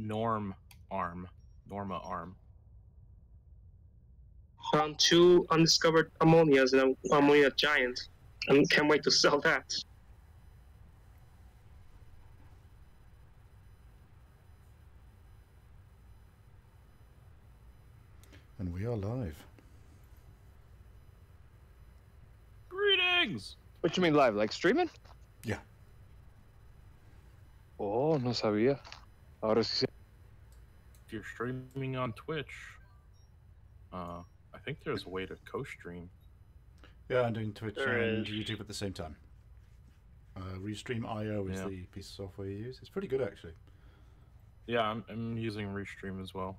Norma arm. Found 2 undiscovered ammonias and an ammonia giant, and can't wait to sell that. And we are live. Greetings! What you mean live? Like streaming? Yeah. Oh, no sabía. Ahora sí. If you're streaming on Twitch, I think there's a way to co-stream. Yeah, I'm doing Twitch and YouTube at the same time. Restream.io is the piece of software you use. It's pretty good, actually. Yeah, I'm using Restream as well.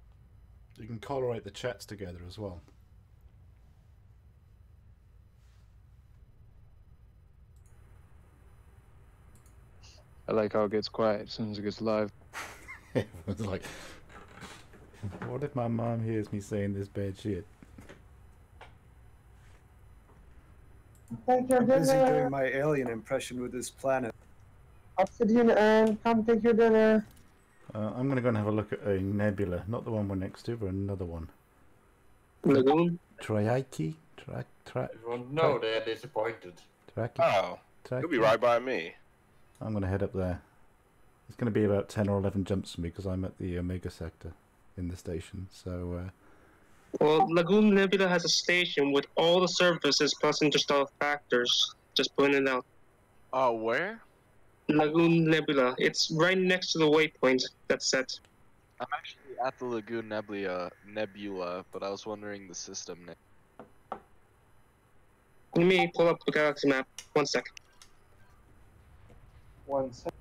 You can correlate the chats together as well. I like how it gets quiet as soon as it gets live. It's like, what if my mom hears me saying this bad shit? I'm busy doing my alien impression with this planet. Obsidian, and come take your dinner. I'm going to go and have a look at a nebula. Not the one we're next to, but another one. Lagoon? Traikaae? No, they're disappointed. Traikaae? Oh, you'll be right by me. I'm going to head up there. It's going to be about 10 or 11 jumps for me because I'm at the Omega sector in the station. So, Well, Lagoon Nebula has a station with all the surfaces plus interstellar factors. Just pointing it out. Where? Lagoon Nebula. It's right next to the waypoint that's set. I'm actually at the Lagoon Nebula, but I was wondering the system name. Let me pull up the galaxy map. 1 sec. 1 sec.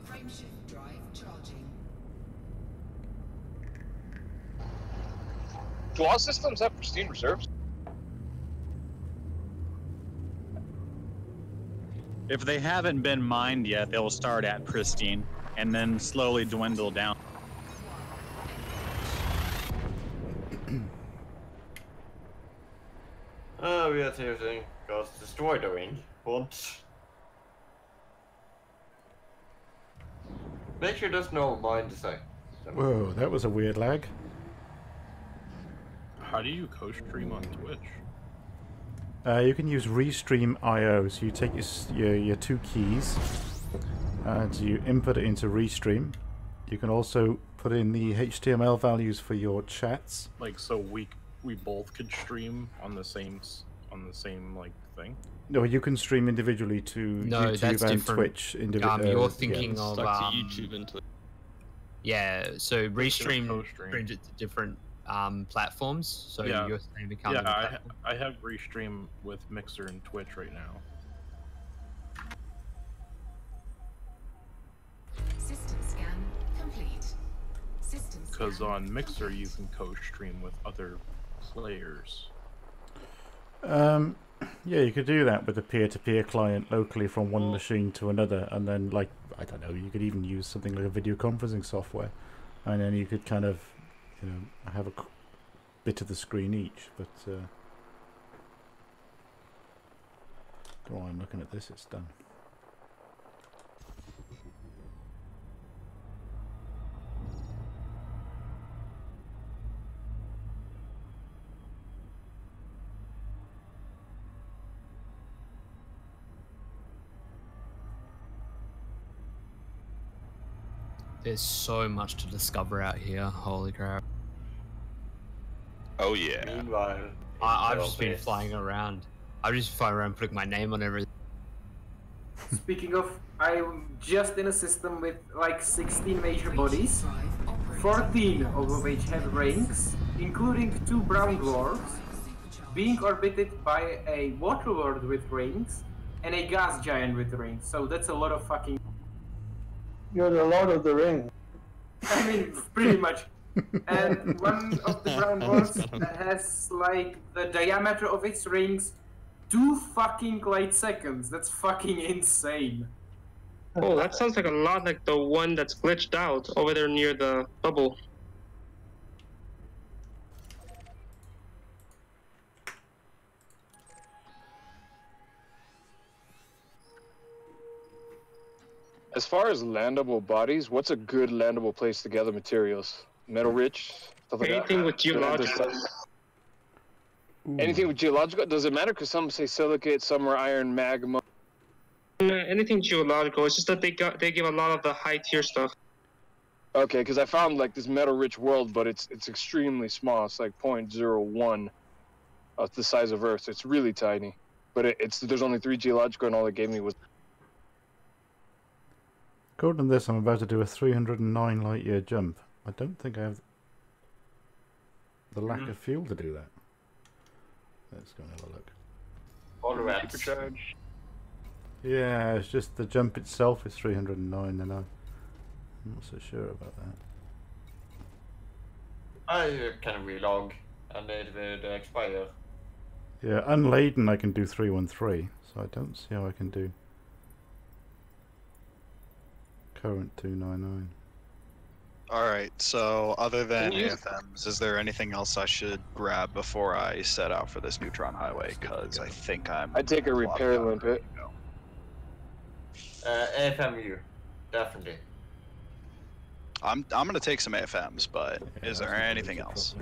Frameshift drive charging. Do all systems have pristine reserves? If they haven't been mined yet, they'll start at pristine and then slowly dwindle down. We are using because destroy the ring. What? Make sure there's no mine to say. whoa, that was a weird lag. How do you co-stream on Twitch? You can use Restream.io. So you take your 2 keys and you input it into Restream. You can also put in the HTML values for your chats. Like, so we both could stream on the same like thing. No, you can stream individually to YouTube that's and different. Twitch. You're thinking of Stuck to YouTube and Twitch. Yeah, so Restream brings it to different platforms. So Yeah. you're saying become I have Restream with Mixer and Twitch right now. System scan complete. System scan Because on Mixer you can co-stream with other players. Yeah, you could do that with a peer-to-peer client locally from one machine to another, and then, like, I don't know, you could even use something like a video conferencing software, and then you could kind of, you know, have a bit of the screen each. But go on, looking at this, it's done. There's so much to discover out here. Holy crap! Oh yeah. Meanwhile, I've just been flying around. I've just flying around putting my name on everything. Speaking of, I'm just in a system with like 16 major bodies, 14 of which have rings, including 2 brown dwarfs, being orbited by a water world with rings, and a gas giant with rings. So that's a lot of fucking... You're the Lord of the Rings. I mean, pretty much. And one of the brown dwarfs has like the diameter of its rings 2 fucking light seconds. That's fucking insane. Oh, that sounds like a lot like the one that's glitched out over there near the bubble. As far as landable bodies, what's a good landable place to gather materials? Metal rich? Stuff like Anything that? with geological. Anything with geological? Does it matter? Because some say silicate, some are iron, magma. Anything geological. It's just that they give a lot of the high tier stuff. Okay, because I found like this metal rich world, but it's extremely small. It's like 0.01 of the size of Earth. It's really tiny. But there's only 3 geological, and all it gave me was. According to this, I'm about to do a 309 light year jump. I don't think I have the lack of fuel to do that. Let's go and have a look. All right. Supercharge. Yeah, it's just the jump itself is 309, and I'm not so sure about that. I can relog, and it will expire. Yeah, unladen I can do 313, so I don't see how I can do current 299. Alright, so other than AFMs, is there anything else I should grab before I set out for this neutron highway? Because I think I'd take a repair limpet. AFMU, definitely. I'm gonna take some AFMs, but is there anything else?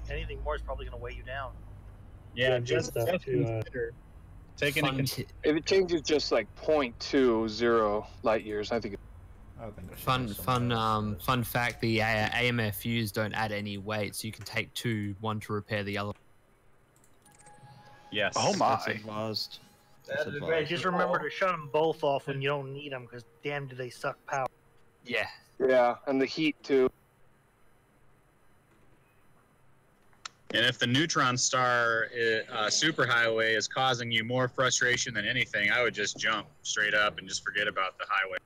Anything more is probably gonna weigh you down. Yeah, just consider. If it changes just like 0.20 light years, I think. Fun fact: the AMFUs don't add any weight, so you can take 2, one to repair the other. Yes. Oh my. That's advised. Yeah, just remember to shut them both off when you don't need them, because damn, do they suck power. Yeah. Yeah, and the heat too. And if the neutron star superhighway is causing you more frustration than anything, I would just jump straight up and just forget about the highway.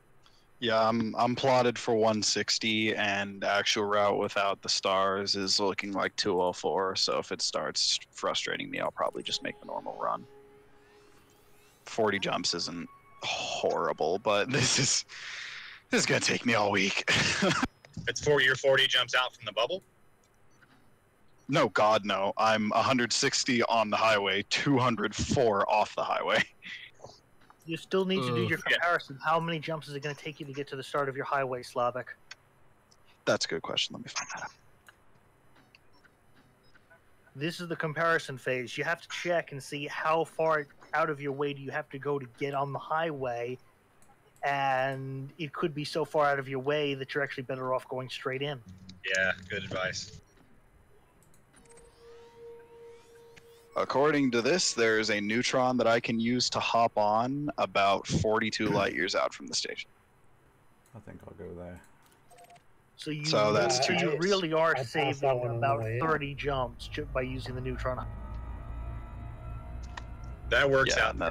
Yeah, I'm plotted for 160, and actual route without the stars is looking like 204. So if it starts frustrating me, I'll probably just make the normal run. 40 jumps isn't horrible, but this is gonna take me all week. It's your 40 jumps out from the bubble? No, God, no. I'm 160 on the highway, 204 off the highway. You still need to do your comparison. How many jumps is it going to take you to get to the start of your highway, Slavic? That's a good question. Let me find that out. This is the comparison phase. You have to check and see how far out of your way do you have to go to get on the highway, and it could be so far out of your way that you're actually better off going straight in. Yeah, good advice. According to this, there's a neutron that I can use to hop on about 42 light years out from the station. I think I'll go there. So that's 2 you jumps. really are saving about 30 jumps by using the neutron. That works out. No,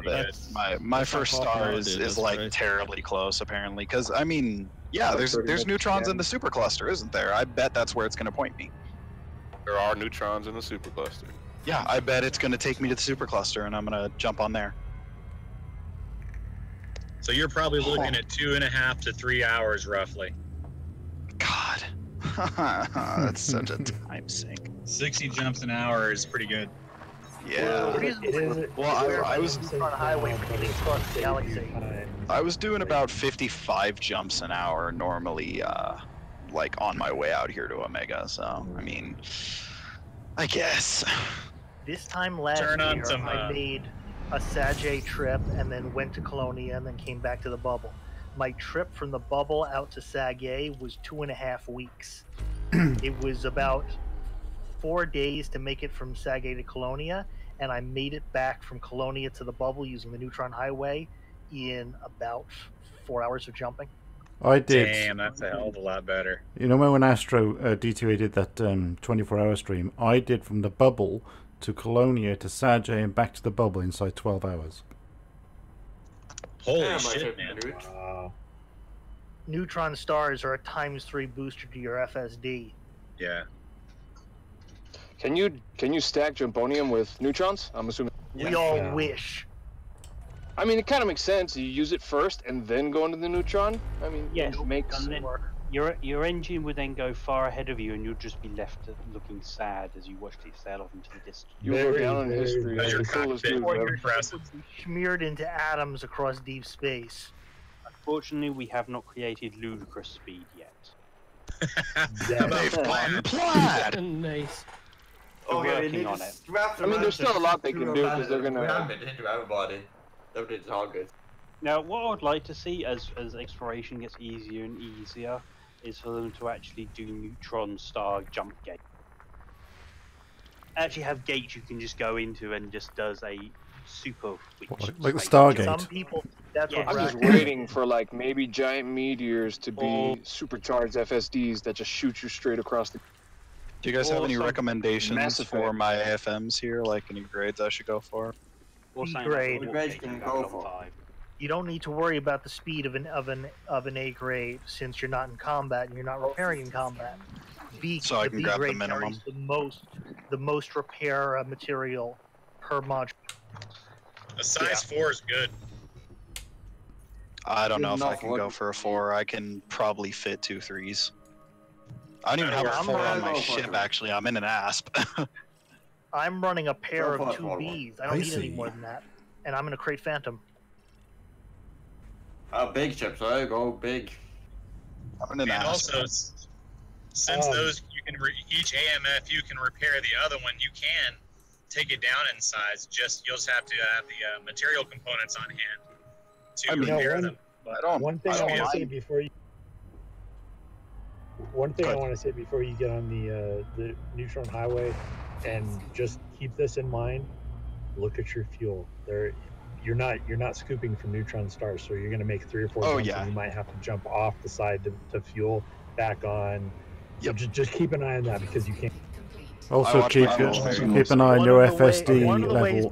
my first star is like terribly close, apparently. Because I mean, yeah, there's neutrons in the supercluster, isn't there? I bet that's where it's going to point me. There are neutrons in the supercluster. Yeah, I bet it's going to take me to the supercluster, and I'm going to jump on there. So you're probably looking at 2.5 to 3 hours, roughly. God, that's such a time sink. 60 jumps an hour is pretty good. Yeah. Well, I was on the highway for getting across the galaxy. I was doing about 55 jumps an hour normally, like on my way out here to Omega. So I mean, I guess. This time last year, I made a Sagittae trip and then went to Colonia and then came back to the bubble. My trip from the bubble out to Sagittae was 2.5 weeks. It was about 4 days to make it from Sagittae to Colonia, and I made it back from Colonia to the bubble using the Neutron Highway in about 4 hours of jumping. I did. Damn, that's a hell of a lot better. You know when Astro D2A did that 24-hour stream, I did from the bubble to Colonia to Sagittae and back to the bubble inside 12 hours. Holy shit, man. Neutron stars are a ×3 booster to your FSD. Yeah. Can you stack Jumponium with neutrons? I'm assuming. We all wish. I mean, it kind of makes sense. You use it first and then go into the neutron. I mean, yes, it makes work. Your engine would then go far ahead of you, and you'd just be left looking sad as you watched it sail off into the distance. You go down in history. Or your ship would be smeared into atoms across deep space. Unfortunately, we have not created ludicrous speed yet. They've gone plaid. Nice. Oh, yeah, working they on just it. strapped I mean, there's still a lot they can do because they're gonna. Rabbit into everybody. It's all good. Now, what I'd like to see as exploration gets easier and easier is for them to actually do neutron star jump gate. Actually have gates you can just go into and just does a super like the Stargate. Some people, that's what I'm just waiting for like maybe giant meteors to be supercharged FSDs that just shoot you straight across the. Do you guys have any Also, recommendations Mass for Effect. my AFMs here? Like any grades I should go for? grade. Five. You don't need to worry about the speed of an A grade since you're not in combat and you're not repairing in combat. So I can B grab the grade minimum. carries the most repair material per module. A size 4 is good. I don't know if I can go for a 4. I can probably fit 2 3s. I don't even have a 4 on my ship, actually. I'm in an ASP. I'm running a pair Go of for 2 it. Bs. I don't need any more than that. And I'm going to create Phantom. Big ships, right? Go big. I'm in an And ASP. also, since those you can each AMF you can repair the other one, you can take it down in size. You'll just have to have the material components on hand to repair them. One thing I want to say before you. One thing I want to say before you get on the neutron highway, and just keep this in mind. Look at your fuel. You're not scooping from neutron stars, so you're going to make 3 or 4 jumps, and you might have to jump off the side to fuel back on. So just keep an eye on that because you can't. Also keep an eye on your FSD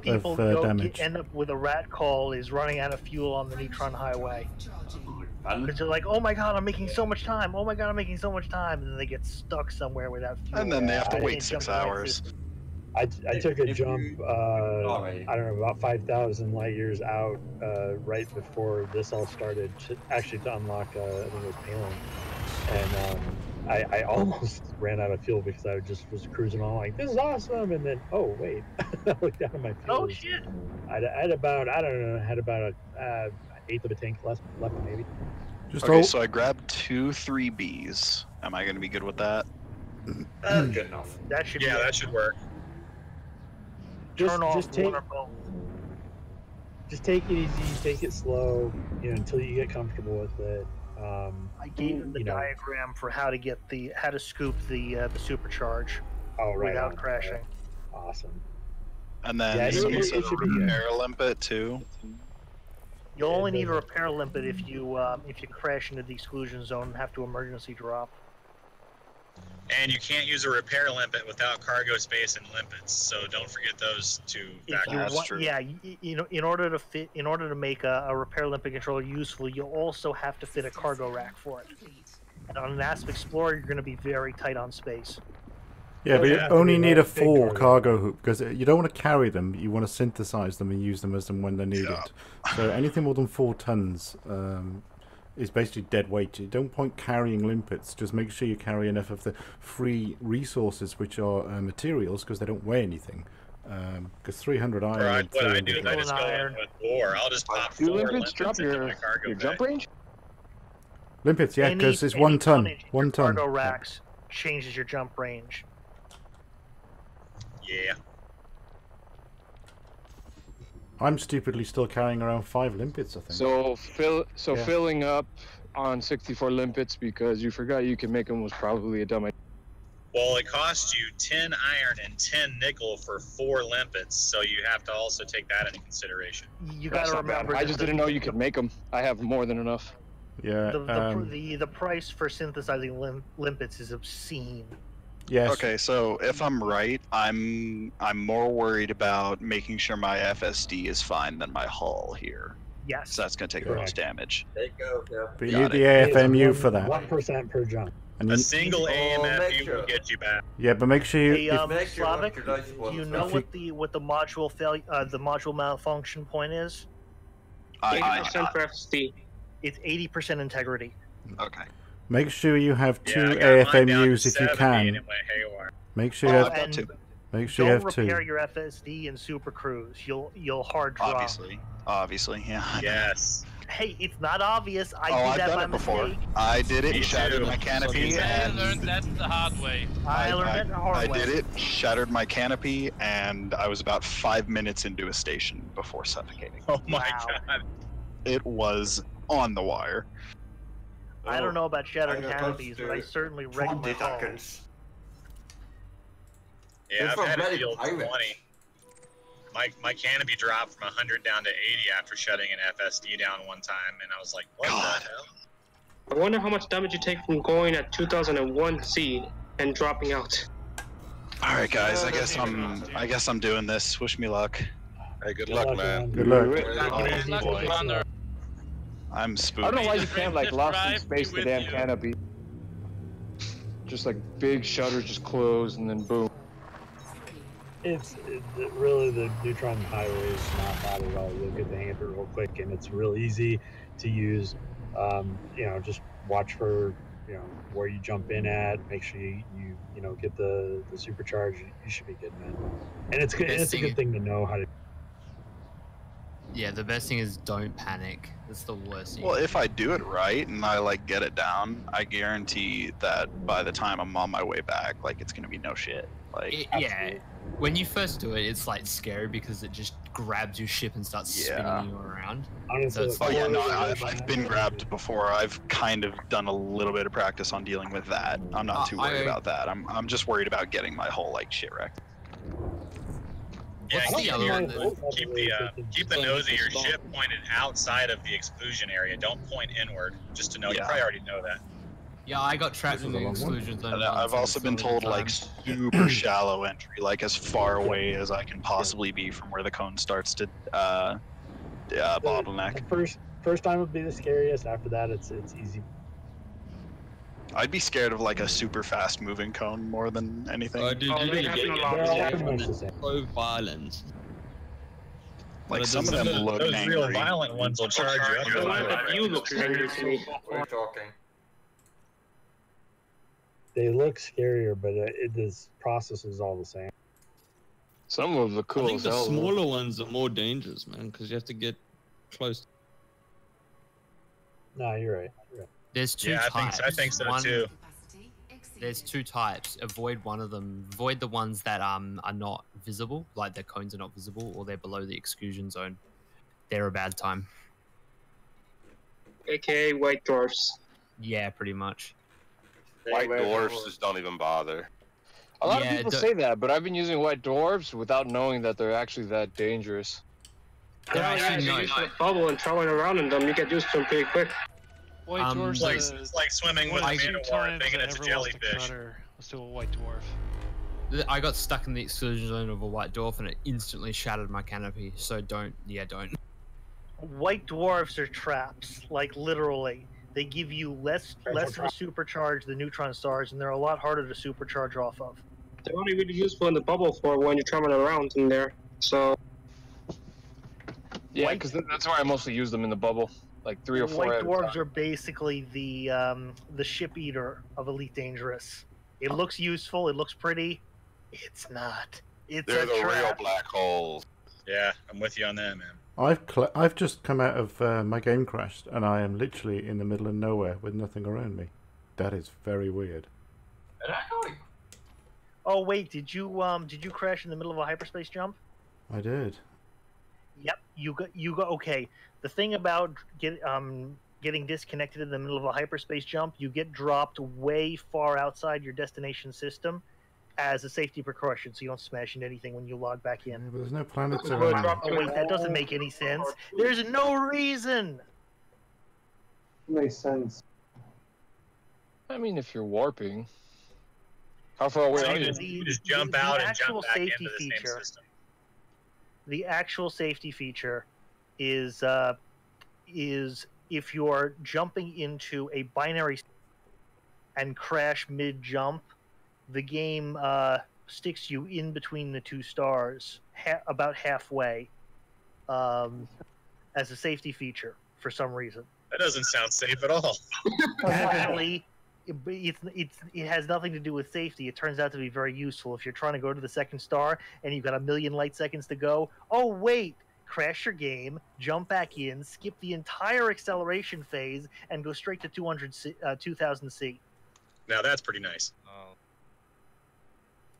level of damage. End up with a rat call is running out of fuel on the neutron highway. Because they're like, oh my god, I'm making so much time. Oh my god, I'm making so much time, and then they get stuck somewhere without fuel. And then they have to wait 6 hours. I took a jump, I don't know, about 5,000 light years out right before this all started, to unlock, I think it was Palin. And I almost ran out of fuel because I just was cruising on like, this is awesome, and then, oh, wait, I looked down at my fuel. Oh, shit! I had about, I don't know, an eighth of a tank left maybe. Okay, so I grabbed 2 3Bs. Am I going to be good with that? That's good enough. That should that should work. Just take it easy, take it slow, until you get comfortable with it. I gave him the diagram for how to scoop the supercharge without crashing. Awesome. And then it should be repair limpet too. You'll only need a repair limpet if you crash into the exclusion zone and have to emergency drop. And you can't use a repair limpet without cargo space and limpets, so don't forget those 2 factors. Yeah, in order to make a repair limpet controller useful, you'll also have to fit a cargo rack for it. And on an Asp Explorer, you're going to be very tight on space. Yeah, but you only need a 4 cargo hoop because you don't want to carry them. You want to synthesize them and use them as and when they're needed. So anything more than 4 tons is basically dead weight. You don't point carrying limpets. Just make sure you carry enough of the free resources, which are materials, because they don't weigh anything. Because 300 iron. Right, what I do is I just go in with 4. I'll just pop 4 limpets into my cargo jump range. Limpets, yeah, because it's 1 ton. 1 ton. Cargo racks changes your jump range. Yeah. I'm stupidly still carrying around 5 limpets, I think. So filling up on 64 limpets because you forgot you can make them was probably a dumb idea. Well, it costs you 10 iron and 10 nickel for 4 limpets, so you have to also take that into consideration. You got to remember. I just didn't know you could make them. I have more than enough. Yeah. The price for synthesizing limpets is obscene. Yes. Okay, so if I'm right, I'm more worried about making sure my FSD is fine than my hull here. Yes. So that's going to take the most damage. But you need the AFMU for that. 1% per jump. And a single AMF will get you back. Yeah, but make sure you. Hey, Slavic, do you know what the module the module malfunction point is? 80% for FSD. It's 80% integrity. Okay. Make sure you have 2 AFMUs if you can. Make sure you have 2. Make sure you have 2. Don't repair your FSD in Super Cruise. You'll hard drop. Obviously, yeah. Yes. Hey, it's not obvious. I Oh, did I've that done by it before. mistake. I did it, Me shattered too. my canopy, I and learned that the hard way. I learned it the hard I way. did it, shattered my canopy, and I was about 5 minutes into a station before suffocating. Oh my god. It was on the wire. I don't know about I shattered got canopies, but I certainly wrecked my 20 hull. seconds. Yeah, That's I've had not it very healed 20. pirate. My canopy dropped from 100 down to 80 after shutting an FSD down one time, and I was like, what the hell? I wonder how much damage you take from going at 2001 C and dropping out. All right, guys. I guess I'm doing this. Wish me luck. Hey, good luck, man. Good luck. Oh, boy. I'm spooked. I don't know why you can't like lost in space the damn canopy. Just like big shutters just close and then boom. Really the neutron highway is not bad at all. You'll get the hang of it real quick, and it's real easy to use. Just watch for where you jump in at. Make sure you get the supercharge. You should be good, man. And it's good. It's a good thing to know how to. Yeah, the best thing is don't panic. It's the worst thing. Well, if I do it right and I like get it down, I guarantee that by the time I'm on my way back, like it's gonna be no shit. Like yeah, when you first do it, it's like scary because it just grabs your ship and starts spinning you around. Honestly, So it's I've been grabbed before. I've kind of done a little bit of practice on dealing with that. I'm not too worried about that. I'm just worried about getting my whole like shit wrecked. Yeah, keep the nose of your ship pointed outside of the exclusion area. Don't point inward, just to know. You probably already know that. Yeah, I got trapped in the exclusion zone. And I've also been told like super shallow entry, like as far away as I can possibly be from where the cone starts to bottleneck. The first time would be the scariest. After that, it's easy. I'd be scared of like a super fast moving cone more than anything. Oh, dude, you're gonna get so violent. Like some of them look those angry. real violent ones will charge you up. The one that you look angry to me. We're talking. They look scarier, but this process is all the same. Some of them look cool I think as the hell. smaller ones are more dangerous, man, because you have to get close. No, you're right. There's two Yeah, types. I think so too. There's two types. Avoid one of them. Avoid the ones that are not visible, like their cones are not visible, or they're below the exclusion zone. They're a bad time. AKA white dwarfs. Yeah, pretty much. White dwarfs just don't even bother. A lot of people say that, but I've been using white dwarfs without knowing that they're actually that dangerous. Yeah, you use the bubble and throwing around in them, you get used to them pretty quick. White dwarfs. It's like swimming with a man of war and thinking it's a jellyfish. Let's do a white dwarf. I got stuck in the exclusion zone of a white dwarf and it instantly shattered my canopy. So don't. White dwarfs are traps, like literally. They give you less of a supercharge than neutron stars, and they're a lot harder to supercharge off of. They're only really useful in the bubble for when you're traveling around in there. So. Yeah, because that's where I mostly use them in the bubble, like 3 or 4. White dwarves are basically the ship eater of Elite Dangerous. It looks useful. It looks pretty. It's not. They're the real black holes. Yeah, I'm with you on that, man. I've just come out of my game crashed, and I am literally in the middle of nowhere with nothing around me. That is very weird. Oh wait, did you crash in the middle of a hyperspace jump? I did. Yep, you got okay. The thing about getting disconnected in the middle of a hyperspace jump, you get dropped way far outside your destination system as a safety precaution, so you don't smash into anything when you log back in. Yeah, but there's no planets around. Oh wait, that doesn't make any sense. There's no reason. Makes sense. I mean, if you're warping, how far away are you? You just jump out and jump back into the same system. The actual safety feature is if you're jumping into a binary and crash mid-jump, the game sticks you in between the two stars, about halfway, as a safety feature for some reason. That doesn't sound safe at all. Actually, it has nothing to do with safety. It turns out to be very useful if you're trying to go to the second star and you've got 1,000,000 light seconds to go. Oh wait, crash your game, jump back in, skip the entire acceleration phase, and go straight to 2000 C. Now that's pretty nice.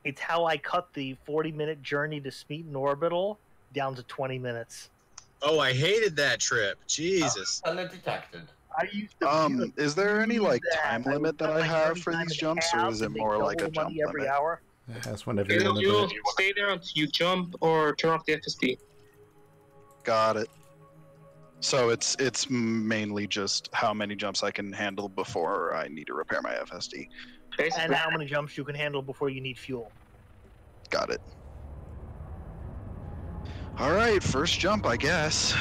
It's how I cut the 40-minute journey to Smeaton Orbital down to 20 minutes. Oh, I hated that trip. Jesus. Undetected. I used to Is there any like time limit that I have every for time these and a jumps, or half is it and make more like a double jump money every limit? hour. Yeah, that's whenever you want to do You it. stay there until you jump or turn off the FSD. Got it. So it's mainly just how many jumps I can handle before I need to repair my FSD. And how many jumps you can handle before you need fuel. Got it. All right, first jump, I guess.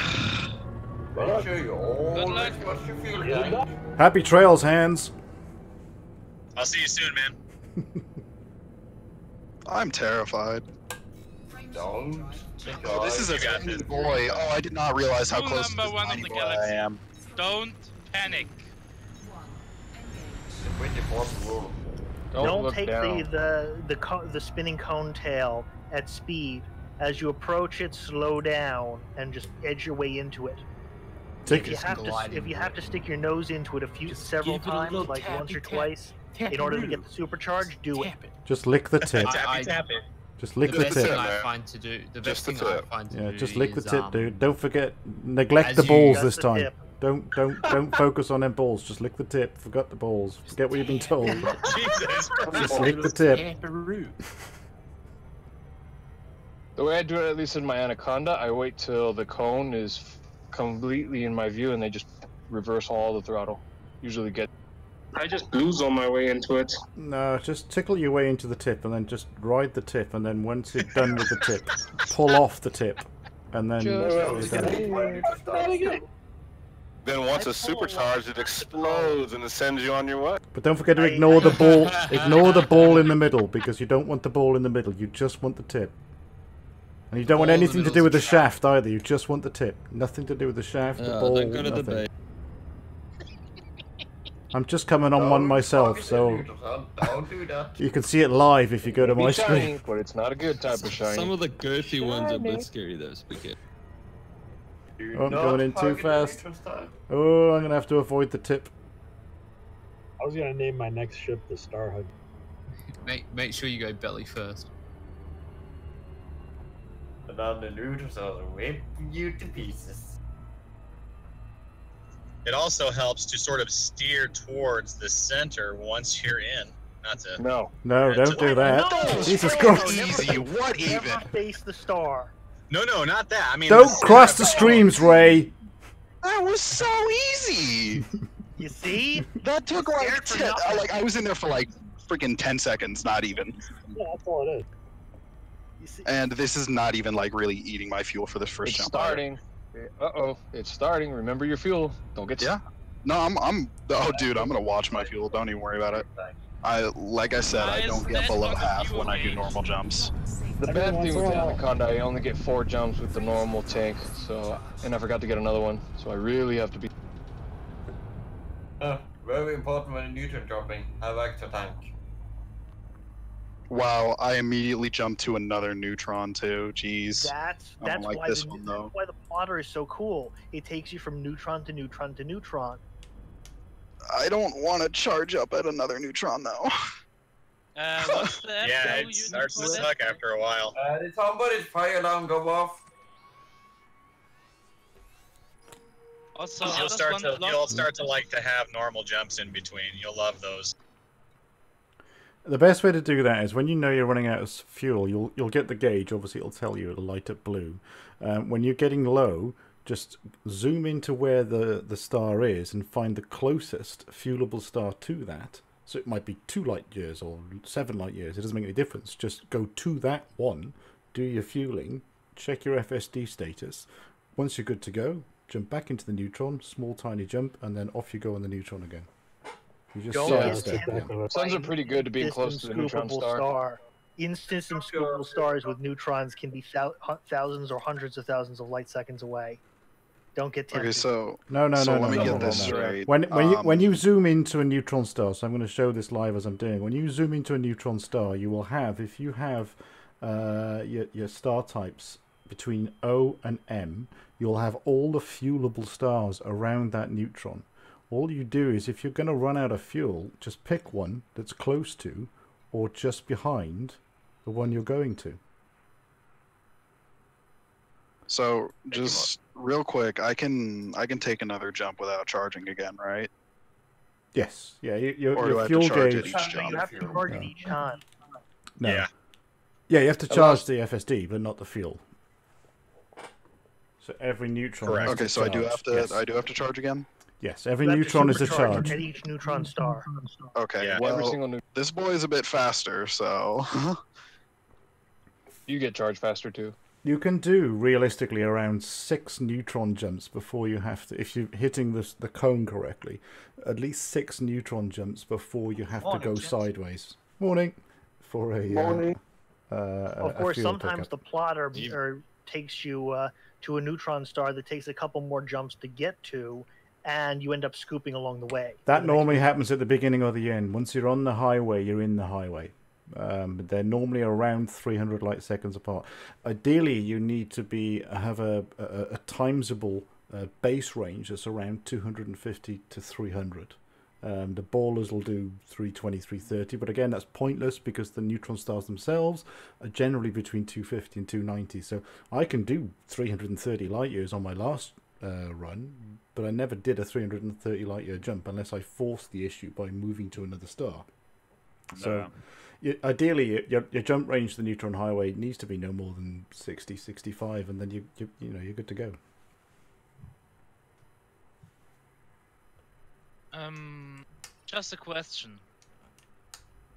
Make sure you always watch your fuel tank. Happy trails, hands. I'll see you soon, man. I'm terrified. Don't. Oh, this is a tiny boy. Oh, I did not realize how close to this tiny boy I am. Don't panic. Don't take the spinning cone tail at speed. As you approach it, slow down and just edge your way into it. If you have to stick your nose into it several times, like once or twice, in order to get the supercharge, do it. Just lick the tip. Tap it. Just lick the best tip. thing I find to do. The best thing I find to do. Yeah, just lick the is, tip, dude. Don't forget, neglect as the you- balls Just this the time. tip. Don't focus on them balls. Just lick the tip. Forget the balls. Forget what you've been told. Jesus. Just lick the tip. The way I do it, at least in my Anaconda, I wait till the cone is completely in my view, and they just reverse all the throttle. Usually get. I just lose on my way into it. No, just tickle your way into the tip, and then just ride the tip, and then once you're done with the tip, pull off the tip, and then you're done. Then once it's supercharged, it explodes and it sends you on your way. But don't forget to ignore the ball. Ignore the ball in the middle, because you don't want the ball in the middle. You just want the tip. And you don't want anything to do with the shaft either. You just want the tip. Nothing to do with the shaft, the ball, then go to the nothing. bay. I'm just coming on one myself, so Don't do that. you can see it live if you go to my It's shiny, stream. but it's not a good type of shiny. Some of the girthy ones are a bit scary though, speaking. Oh, I'm going in too fast. Oh, I'm gonna have to avoid the tip. I was gonna name my next ship the Star Hug. Make sure you go belly first. And on the neutral cells, whip you to pieces. It also helps to sort of steer towards the center once you're in. Not to. No. No, don't do that. No, Jesus no, Christ. Easy, what Never even? face the star. No, not that. I mean. Don't cross the streams, Ray. That was so easy. You see? That took like I was in there for like freaking 10 seconds, not even. Yeah, that's all it is. And this is not even like really eating my fuel for this first It's jump. starting. Uh-oh, it's starting. Remember your fuel. Don't get. Yeah. No, oh, dude, I'm gonna watch my fuel. Don't even worry about it. Like I said, I don't get below half when I do normal jumps. The bad thing with the Anaconda, I only get 4 jumps with the normal tank, and I forgot to get another one, so I really have to be. Very important when neutron dropping. Have extra tank. Wow, I immediately jumped to another neutron too. Jeez. That's I don't like why this one though. that's why the plotter is so cool. It takes you from neutron to neutron to neutron. I don't want to charge up at another neutron though. What's the Yeah, it starts to suck after a while. Did somebody's fire alarm go off? Also, You'll start to like to have normal jumps in between. You'll love those. The best way to do that is when you know you're running out of fuel, you'll get the gauge. Obviously, it'll tell you. It'll light up blue. When you're getting low, just zoom into where the star is and find the closest fuelable star to that. So it might be 2 light years or 7 light years. It doesn't make any difference. Just go to that one, do your fueling, check your FSD status. Once you're good to go, jump back into the neutron, small tiny jump, and then off you go on the neutron again. You just sidestep them. Suns are pretty good to being close to the neutron star. Instant scoopable stars with neutrons can be thousands or hundreds of thousands of light seconds away. Don't get tempted. Okay, so No. let me get this straight. When you zoom into a neutron star, so I'm going to show this live as I'm doing. When you zoom into a neutron star, you will have, if you have your star types between O and M, you'll have all the fuelable stars around that neutron. All you do is, if you're going to run out of fuel, just pick one that's close to or just behind the one you're going to. So just real quick, I can take another jump without charging again, right? Yes. Yeah. Your Or do I have fuel to charge gauge. it each jump? You have to charge it each time. No. Yeah. Yeah, you have to charge the FSD, but not the fuel. So every neutron. Correct. has Okay, to so I do charge. have to. Yes. I do have to charge again. Yes, every You have to neutron is a supercharge charge. at each neutron star. Okay. Yeah, well, every single this boy is a bit faster, so. You get charged faster too. You can do realistically around 6 neutron jumps before you have to, if you're hitting the cone correctly, at least 6 neutron jumps before you have to go sideways. Morning. For a Morning. Of course, fuel sometimes pickup. the plotter takes you to a neutron star that takes a couple more jumps to get to, and you end up scooping along the way. That normally happens at the beginning or the end. Once you're on the highway, you're in the highway. They're normally around 300 light seconds apart. Ideally, you need to have a timesable base range that's around 250 to 300. The ballers will do 320, 330, but again, that's pointless because the neutron stars themselves are generally between 250 and 290. So I can do 330 light years on my last run, but I never did a 330 light year jump unless I forced the issue by moving to another star. So ideally, your jump range to the neutron highway needs to be no more than 60, 65, and then you're good to go. Just a question.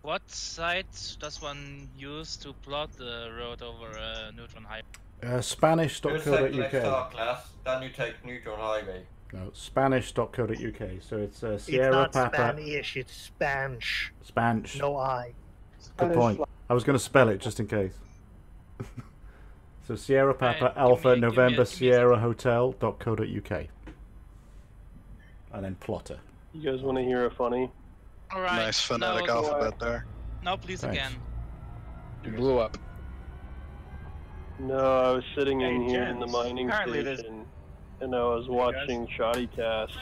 What site does one use to plot the road over a neutron highway? Spanish.co.uk. class, then you take neutron highway. No, Spanish.co.uk. So it's It's Sierra not Papa. Spanish, it's Spanish. Spanish. No I. Good point. I was going to spell it just in case. So Sierra Papa Alpha November Sierra Hotel.co.uk. And then plotter. You guys want to hear a funny? Alright. Nice phonetic alphabet there. No, please Thanks. again. You blew up. No, I was sitting in Hey, here in the gents, mining apparently station, and I was watching Shoddy Cast,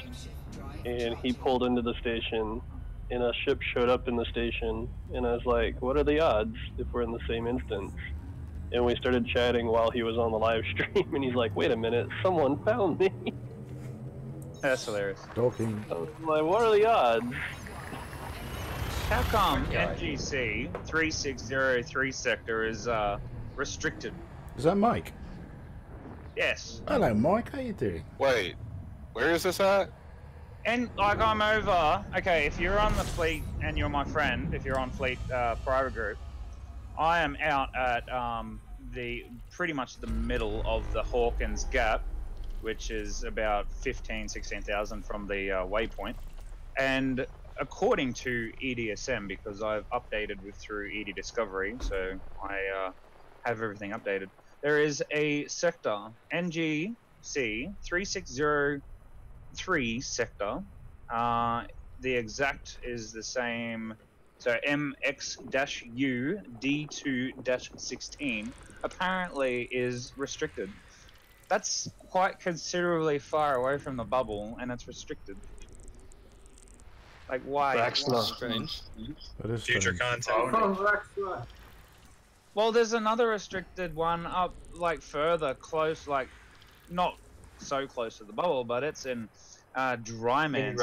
and he pulled into the station, and a ship showed up in the station, and I was like, what are the odds if we're in the same instance? And we started chatting while he was on the live stream, and he's like, wait a minute, someone found me. That's hilarious. Talking. I was like, what are the odds? How come NGC 3603 sector is restricted? Is that Mike? Yes. Hello, Mike. How you doing? Wait, where is this at? And like I'm over. Okay, if you're on the fleet and you're my friend, if you're on fleet private group, I am out at the pretty much the middle of the Hawkins Gap, which is about 16,000 from the waypoint. And according to EDSM, because I've updated through ED Discovery, so I have everything updated, there is a sector, NGC 3603 sector. The exact is the same, so MX-U D2-16 apparently is restricted. That's quite considerably far away from the bubble, and it's restricted. Like, why? That's strange. That is Future strange. content. Well, there's another restricted one up, like, further close, like, not so close to the bubble, but it's in Dryman.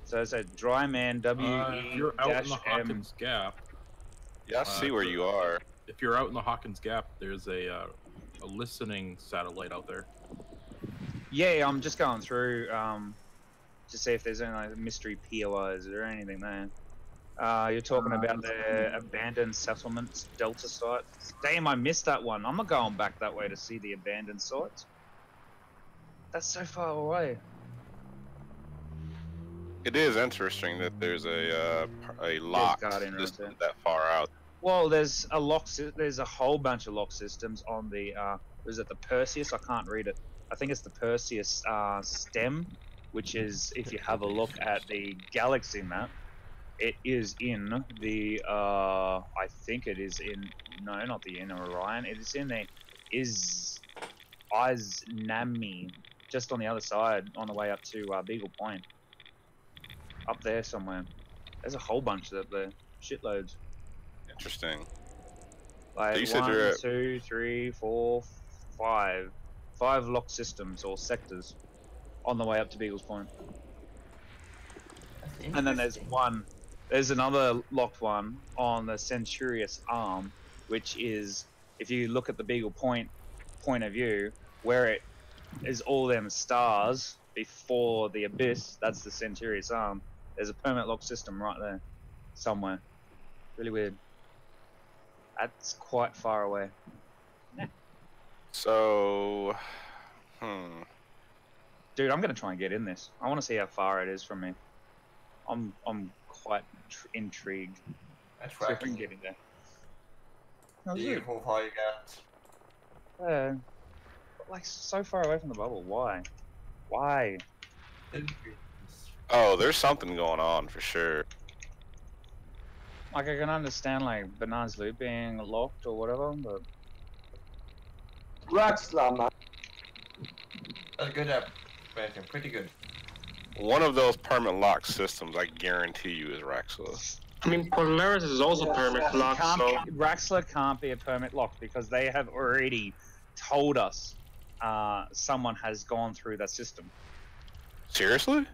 So it's a Dryman You're out in the WE-M. Hawkins Gap. Yeah, I see where you are. If you're out in the Hawkins Gap, there's a listening satellite out there. Yeah, I'm just going through to see if there's any like, mystery POIs or anything there. You're talking about the abandoned settlements Delta site. Damn, I missed that one. I'm not going back that way to see the abandoned sites. That's so far away. It is interesting that there's a lock Guardian system right that far out. Well, there's a lock. There's a whole bunch of lock systems on the. Was it the Perseus? I can't read it. I think it's the Perseus stem, which is if you have a look at the galaxy map, it is in the. I think it is in. No, not the inner Orion. It is in the is Nami, just on the other side, on the way up to Beagle Point. Up there somewhere. There's a whole bunch up there. Shitloads. Interesting. Like So you said 1, you're at... 2, 3, 4, 5. 5 locked systems or sectors on the way up to Beagle's Point. And then there's another locked one on the Centurious Arm, which is, if you look at the Beagle Point of view, where it is all them stars before the abyss, that's the Centurious Arm. There's a permanent lock system right there, somewhere. Really weird. That's quite far away. So, Dude, I'm gonna try and get in this. I want to see how far it is from me. I'm quite intrigued. That's See if right. I can get in there. See how far you get. Like so far away from the bubble. Why? Why? oh, there's something going on for sure. Like I can understand like Banana's Loop being locked or whatever, but Raxla, man. That's good expansion. Pretty good. One of those permanent lock systems, I guarantee you, is Raxla. I mean, Polaris is also permit locked, so... Raxla can't be a permit lock because they have already told us someone has gone through that system. Seriously?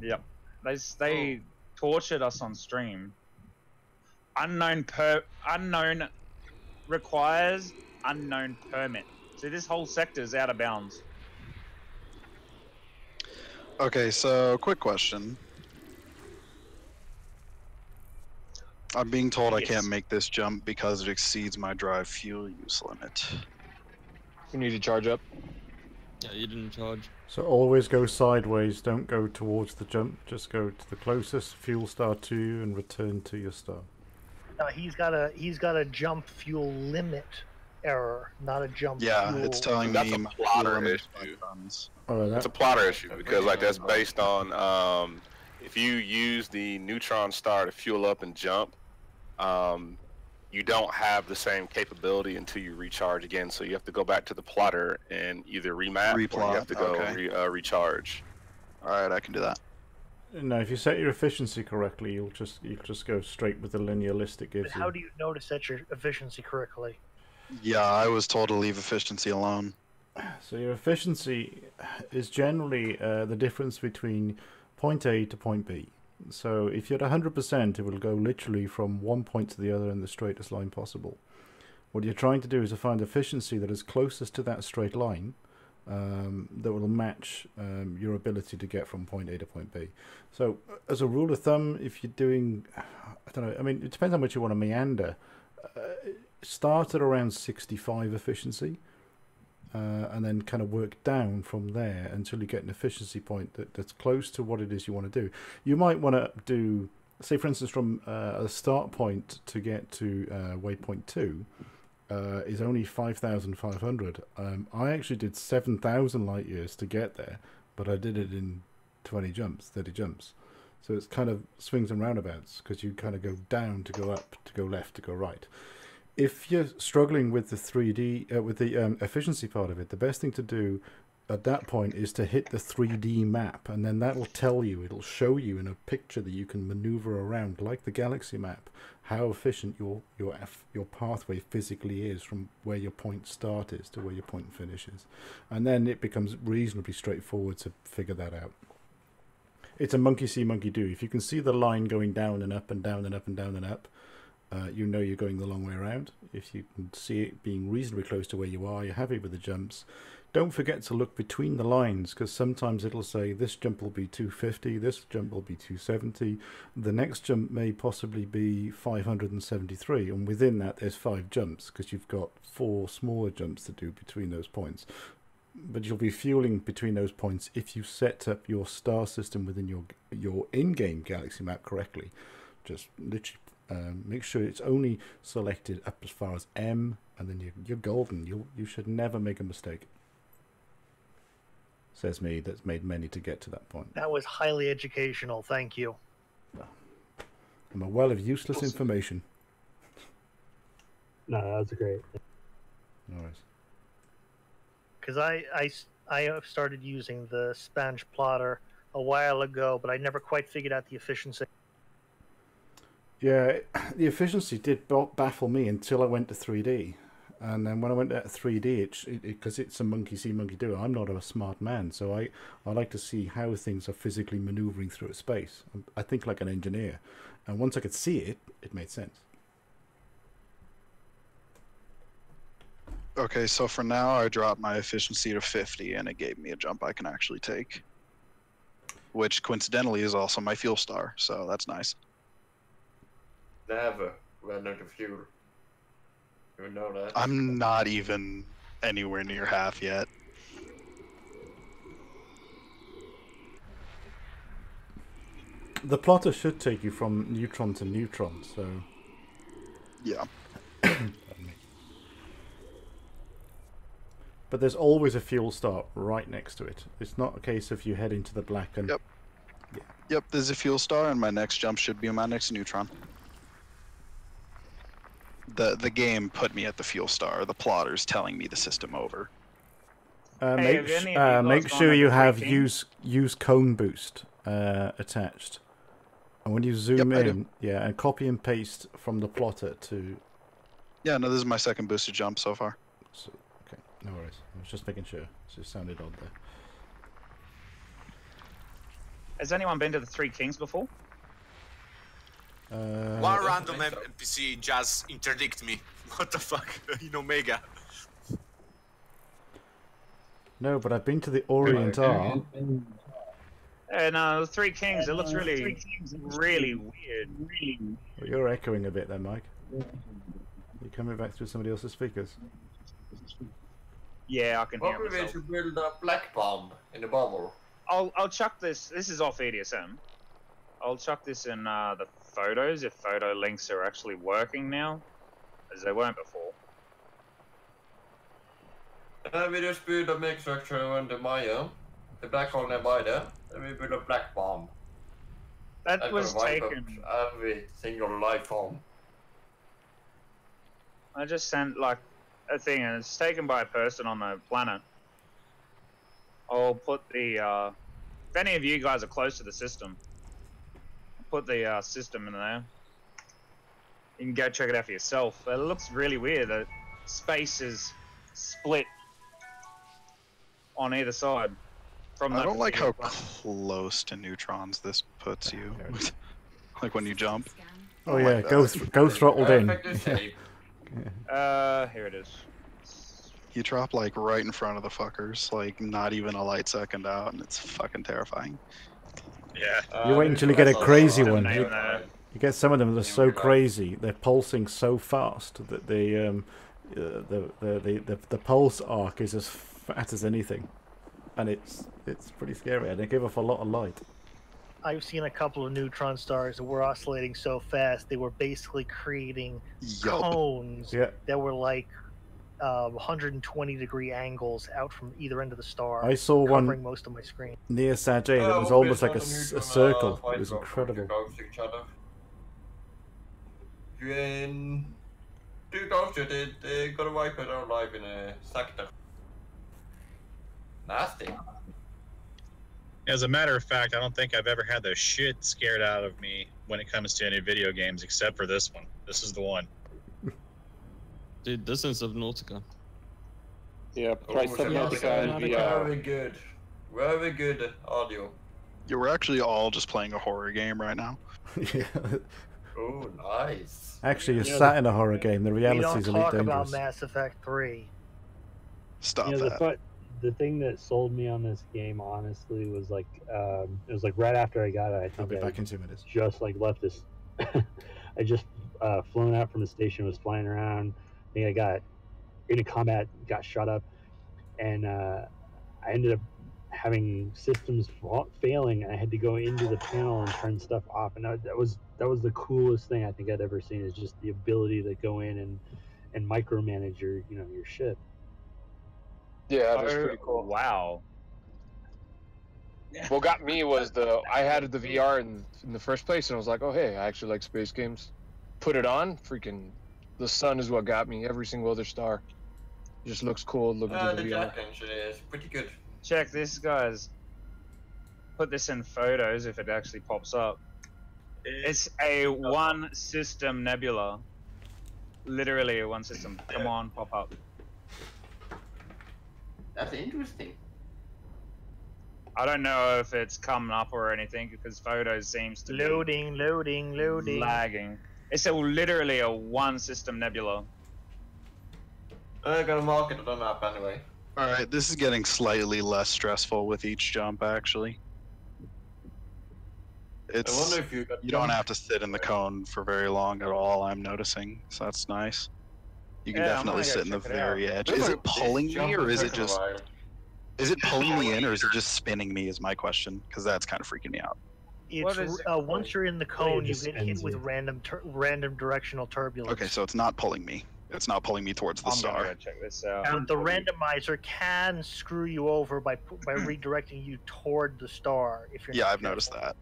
Yep. They tortured us on stream. Unknown requires unknown permit. So this whole sector is out of bounds. Okay, so quick question. I'm being told I can't make this jump because it exceeds my drive fuel use limit. You need to charge up. Yeah, you didn't charge. So always go sideways, don't go towards the jump, just go to the closest fuel star to you and return to your star. No, he's got a jump fuel limit error, not a jump fuel. It's telling that's me a my plotter fuel limit issue. is 5 tons. It's a plotter issue because like that's based on if you use the neutron star to fuel up and jump, you don't have the same capability until you recharge again. So you have to go back to the plotter and either remap or you have to go recharge. All right, I can do that. No, if you set your efficiency correctly, you'll just go straight with the linear list it gives But you. how do you know to set your efficiency correctly? Yeah, I was told to leave efficiency alone. So your efficiency is generally the difference between point A to point B. So if you're at 100%, it will go literally from one point to the other in the straightest line possible. What you're trying to do is to find efficiency that is closest to that straight line that will match your ability to get from point A to point B. So as a rule of thumb, if you're doing, I don't know, I mean, it depends how much you want to meander. Start at around 65 efficiency. And then kind of work down from there until you get an efficiency point that's close to what it is you want to do. You might want to do, say for instance, from a start point to get to waypoint 2 is only 5,500. I actually did 7,000 light years to get there, but I did it in 30 jumps. So it's kind of swings and roundabouts because you kind of go down to go up, to go left, to go right. If you're struggling with the 3D, with the efficiency part of it, the best thing to do at that point is to hit the 3D map, and then that'll tell you, it'll show you in a picture that you can maneuver around, like the galaxy map, how efficient your pathway physically is from where your point start is to where your point finish is. And then it becomes reasonably straightforward to figure that out. It's a monkey see, monkey do. If you can see the line going down and up and down and up and down and up, you know you're going the long way around. If you can see it being reasonably close to where you are, you're happy with the jumps. Don't forget to look between the lines, because sometimes it'll say this jump will be 250, this jump will be 270, the next jump may possibly be 573, and within that there's 5 jumps, because you've got 4 smaller jumps to do between those points. But you'll be fueling between those points if you set up your star system within your in-game galaxy map correctly. Just literally make sure it's only selected up as far as M, and then you're golden. You should never make a mistake. Says me, that's made many to get to that point. That was highly educational. Thank you. I'm a well of useless information. No, that was great. No worries. Because I started using the Spanish plotter a while ago, but I never quite figured out the efficiency. Yeah, the efficiency did baffle me until I went to 3D. And then when I went to 3D, because it's a monkey see, monkey do, I'm not a smart man, so I like to see how things are physically maneuvering through a space. I think like an engineer. And once I could see it, it made sense. Okay, so for now, I dropped my efficiency to 50, and it gave me a jump I can actually take. Which, coincidentally, is also my fuel star, so that's nice. Never ran out of fuel. You know that. I'm not even anywhere near half yet. The plotter should take you from neutron to neutron, so... Yeah. But there's always a fuel star right next to it. It's not a case of you head into the black and... Yep. Yeah. Yep, there's a fuel star, and my next jump should be my next neutron. The game put me at the fuel star. The plotter's telling me the system over. Make sure you have use cone boost attached. And when you zoom in, yeah, and copy and paste from the plotter to... Yeah, no, this is my second boosted jump so far. So, okay, no worries. I was just making sure. It just sounded odd there. Has anyone been to the Three Kings before? One random NPC just interdicted me. What the fuck? In Omega. No, but I've been to the Orient R. And the Three Kings, it looks really weird. Well, you're echoing a bit there, Mike. You're coming back through somebody else's speakers. Yeah, I can hear Probably myself. we should build a black bomb in the bubble. I'll chuck this. This is off EDSM. I'll chuck this in the photos if photo links are actually working now, as they weren't before. We just build a make structure under Maya, the black hole nearby there, and we build a black bomb. That was taken. Every single life form. I just sent like a thing, and it's taken by a person on the planet. I'll put the if any of you guys are close to the system, I'll put the system in there. You can go check it out for yourself. But it looks really weird. The space is split on either side. From I don't like how close to neutrons this puts you. Like when you jump. Oh yeah, go throttled in. Here it is. You drop like right in front of the fuckers, like not even a light second out, and it's fucking terrifying. Yeah. You wait until you get a crazy one. You get some of them that are so crazy, they're pulsing so fast that the pulse arc is as fat as anything, and it's pretty scary. And they give off a lot of light. I've seen a couple of neutron stars that were oscillating so fast they were basically creating cones that were like 120-degree angles out from either end of the star. I saw covering one most of my screen. near Saturday that was almost like a circle. It was incredible. In 2000, they got wiped out alive in a sector. Nasty. As a matter of fact, I don't think I've ever had the shit scared out of me when it comes to any video games except for this one. This is the one. Dude, this is Subnautica. Yeah, try Subnautica and VR. Very good. Very good audio. Yeah, we're actually all just playing a horror game right now. Yeah. Oh, nice. Actually, you're sat in a horror game. The reality is we a don't little talk about dangerous. Mass Effect 3. Stop that. The thing that sold me on this game, honestly, was like it was like right after I got it. I think I'll be back in 2 minutes. Just like left this. I just flown out from the station, was flying around. I think I got into combat, got shot up, and I ended up having systems failing. I had to go into the panel and turn stuff off, and that was the coolest thing I think I'd ever seen. Is just the ability to go in and micromanage your ship. Yeah, that was pretty cool. Wow. What got me was I had the VR in the first place, and I was like, oh hey, I actually like space games. Put it on, freaking the sun is what got me. Every single other star. It just looks cool looking through The the VR. jack engine is pretty good. Check this, guys. Put this in photos if it actually pops up. It's a one system nebula. Literally a one system. Come on, pop up. That's interesting. I don't know if it's coming up or anything because photos seems to Loading. be lagging. It's literally a one system nebula. I'm gonna mark it on the map anyway. Alright, this is getting slightly less stressful with each jump, actually. I wonder if you don't have to sit in the cone for very long at all, I'm noticing, so that's nice. You can definitely sit in the very edge. Is it pulling me, or is it just... Is it pulling me in, or is it just spinning me, is my question, because that's kind of freaking me out. It's once you're in the cone, you get hit with random directional turbulence. Okay, so it's not pulling me. It's not pulling me towards the star. I'm gonna check this out. But the randomizer can screw you over by redirecting you toward the star if you're. Yeah, I've noticed that.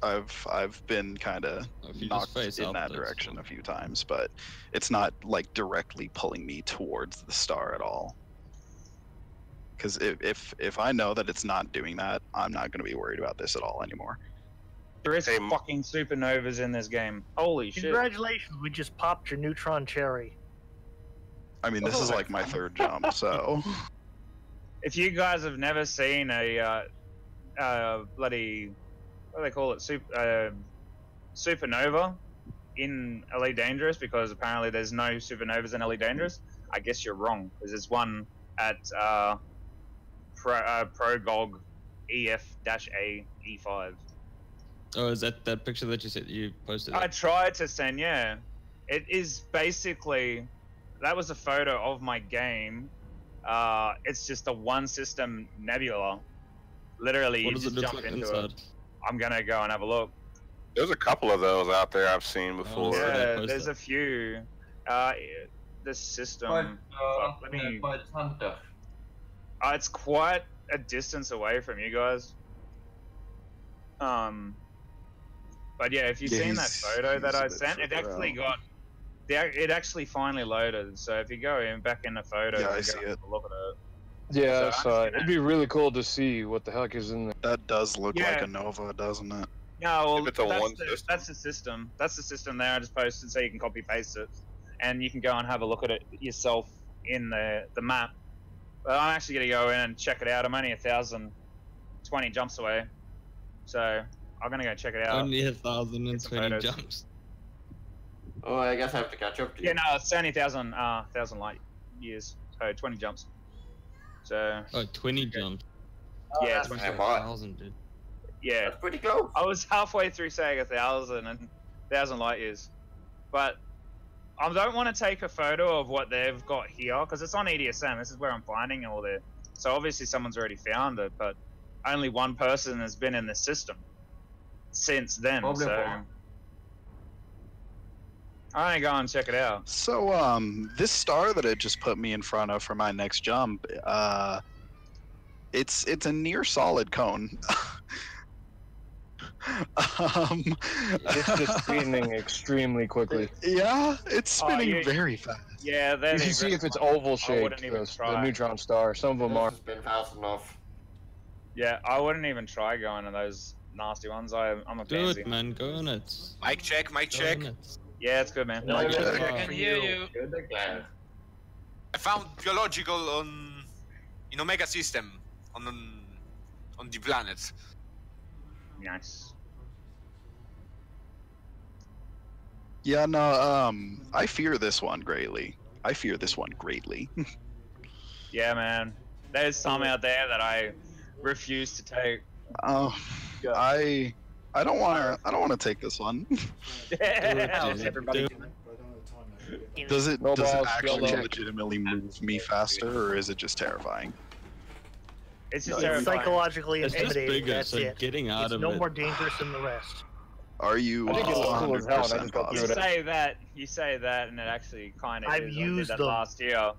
I've been kind of knocked in that direction a few times, but it's not like directly pulling me towards the star at all. Because if I know that it's not doing that, I'm not going to be worried about this at all anymore. There is fucking supernovas in this game. Holy shit! Congratulations, we just popped your neutron cherry. I mean, this is like my third jump, so. If you guys have never seen a bloody, what do they call it, supernova in LA Dangerous, because apparently there's no supernovas in LA Dangerous, I guess you're wrong, because there's one at Progog EF-A E5. Oh, is that picture that you said you posted? I tried to send, yeah. It is basically, that was a photo of my game. It's just a one system nebula. Literally, What you does it just look jump like into inside? it. I'm gonna go and have a look. There's a couple of those out there I've seen before. Yeah, there's a few. The system. Fuck, let me. It's quite a distance away from you guys. But yeah, if you've seen that photo that I sent, it actually got. It actually finally loaded. So if you go back in the photo, Yeah, I and see go it. look at it. Yeah, So it'd be really cool to see what the heck is in there. That does look like Yeah. a Nova, doesn't it? No, well, If it's a one that's the system. That's the system there. I just posted so you can copy paste it, and you can go and have a look at it yourself in the map. But I'm actually gonna go in and check it out. I'm only 1,020 jumps away, so I'm gonna go check it out. Only 1,020 photos. jumps. Oh, I guess I have to catch up to you. Yeah, no, it's only 1,000 light years, so 20 jumps. So. Oh, 20 jumps. Yeah, that's 20 pretty jumps. high. 1,000, dude. Yeah, That's pretty close. I was halfway through saying 1,000 light years, but I don't want to take a photo of what they've got here because it's on EDSM. This is where I'm finding all the. So obviously someone's already found it, but only one person has been in the system since then. Probably so more. I'm gonna go and check it out. So, this star that it just put me in front of for my next jump, it's a near solid cone. It's just spinning extremely quickly. Yeah, it's spinning very fast. Yeah, You can see if it's oval shaped, wouldn't even the try. neutron star. Some of them are. This has been fast enough. Yeah, I wouldn't even try going to those nasty ones. I'm a Do pansy. it, man. Go on it. Mic check, mic check. Go on it. Yeah, it's good, man. No, Mic yeah, check. I I can hear you. I found biological in Omega system on the planet. Nice. Yeah, no, I fear this one greatly. Yeah, man. There's some out there that I refuse to take. Oh, I don't want to take this one. How's everybody doing? Does it No balls, actually yellow. legitimately move me faster, or is it just terrifying? It's just It's terrifying. psychologically It's just intimidating. bigger, That's so it. getting out It's of no it. more dangerous than the rest. Are you I think it looks cool as hell, and I 100% just got You through positive? it. you say that, and it actually kind of I've is. used I did that them. last year.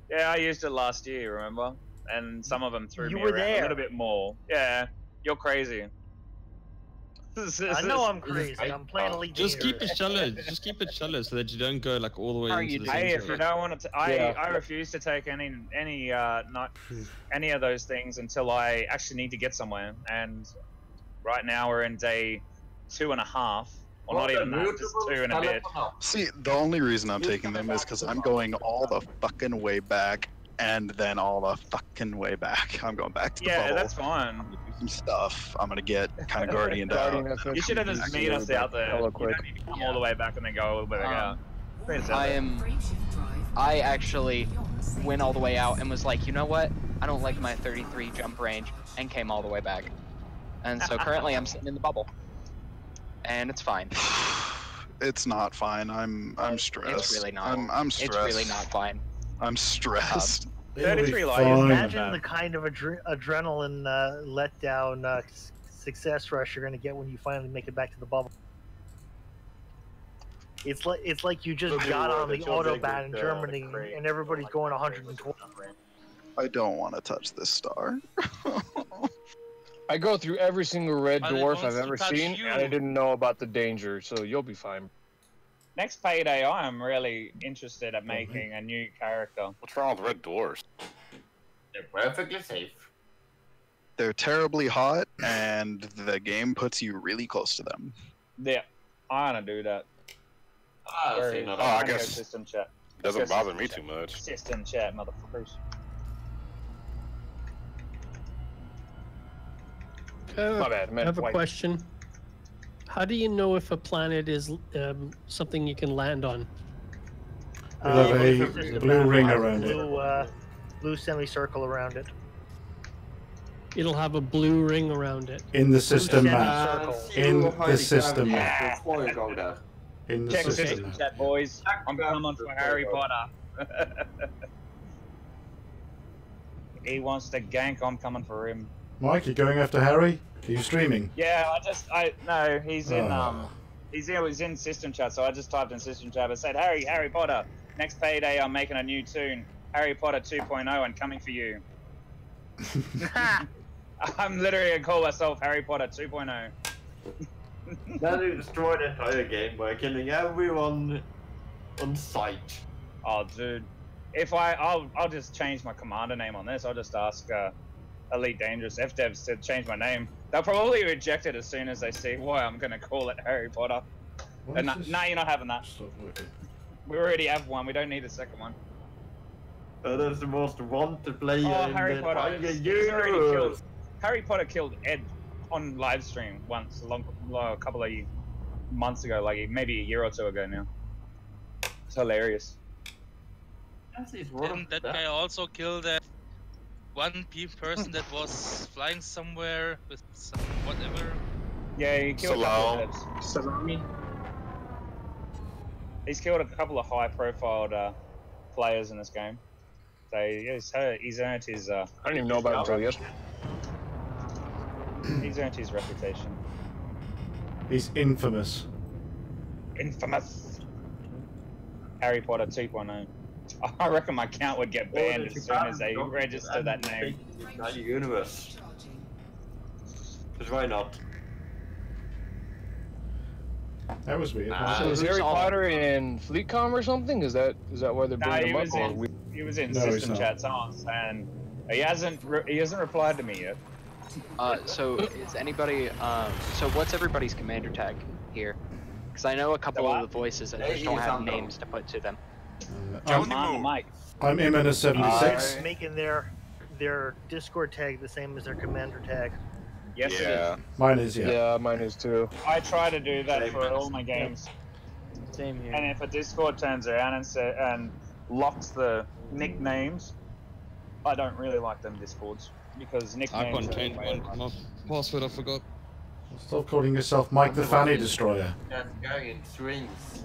Yeah, I used it last year, remember? And some of them threw You me were around there. a little bit more. Yeah, you're crazy. I know I'm crazy. I'm playing Elite Just keep Dangerous. it shallow. Just keep it shallow so that you don't go like all the way into the center. If you don't want to, I refuse to take any of those things until I actually need to get somewhere. And right now we're in day 2.5, or not even that, just 2 and a bit. See, the only reason I'm taking them is because I'm going all the fucking way back and then all the fucking way back. I'm going back to the bubble. Yeah, that's fine. Do some stuff. I'm gonna get kind of guardianed out. You should have just meet us out there. You don't need to come all the way back and then go all the way back out. I actually went all the way out and was like, you know what? I don't like my 33 jump range, and came all the way back. And so currently I'm sitting in the bubble, and it's fine. It's not fine. I'm stressed. It's really not. I'm stressed. It's really not fine. I'm stressed. 33 life. Imagine the kind of adrenaline letdown success rush you're going to get when you finally make it back to the bubble. It's like you just got on the autobahn in Germany and everybody's going 120. I don't want to touch this star. I go through every single red But it dwarf wants I've to ever touch seen, you. and I didn't know about the danger, so you'll be fine. Next payday, I am really interested at making a new character. What's wrong with red dwarfs? They're perfectly safe. They're terribly hot, and the game puts you really close to them. Yeah, I want to do that. I guess system chat. doesn't bother me too much. System chat, motherfuckers. My bad, I have a question. How do you know if a planet is something you can land on? You'll have a blue ring around it. Blue semicircle around it. It'll have a blue ring around it. In the system map. In the system map. In the Check system system map. chat, boys. I'm coming for Harry Potter. He wants to gank, I'm coming for him. Mike, you going after Harry? Are you streaming? Yeah, no, he's in he's in system chat, so I just typed in system chat and said, Harry Potter, next payday I'm making a new tune, Harry Potter 2.0 and coming for you. I'm literally gonna call myself Harry Potter 2.0. Then you destroy the entire game by killing everyone on sight. Oh, dude. I'll just change my commander name on this. I'll just ask Elite Dangerous FDevs to change my name. They'll probably reject it as soon as they see why I'm gonna call it Harry Potter. No, you're not having that. We already have one. We don't need a second one. That is the most wanted player in Harry the Potter. entire He's already universe. killed. Harry Potter killed Ed on live stream once, a couple of months ago, like maybe a year or two ago now. It's hilarious. Didn't that guy also kill that one person that was flying somewhere with some whatever? Yeah, he killed a couple of heads. Salami. He's killed a couple of high-profile players in this game. So yeah, he's earned his. I didn't even know about him until yesterday. He's earned his reputation. He's infamous. Infamous. Harry Potter 2.0. I reckon my account would get banned as soon as they register that name. Entire universe. Because why not? That was weird. So is Harry Potter in FleetCom or something? Is that why they're bringing him up? He was in No, he's system not. chat songs, and he hasn't replied to me yet. So is anybody? So what's everybody's commander tag here? Because I know a couple of the voices, I just don't have names to put to them. I'm Imminent 76. Making their Discord tag the same as their commander tag. Yes, it is. Mine is, yeah. Yeah, mine is too. I try to do that for all my games. Same here. And if a Discord turns around and locks the nicknames, I don't really like them Discords because I nicknames. can't change my password, I forgot. Stop calling yourself Mike the Fanny Destroyer. That's going in strings.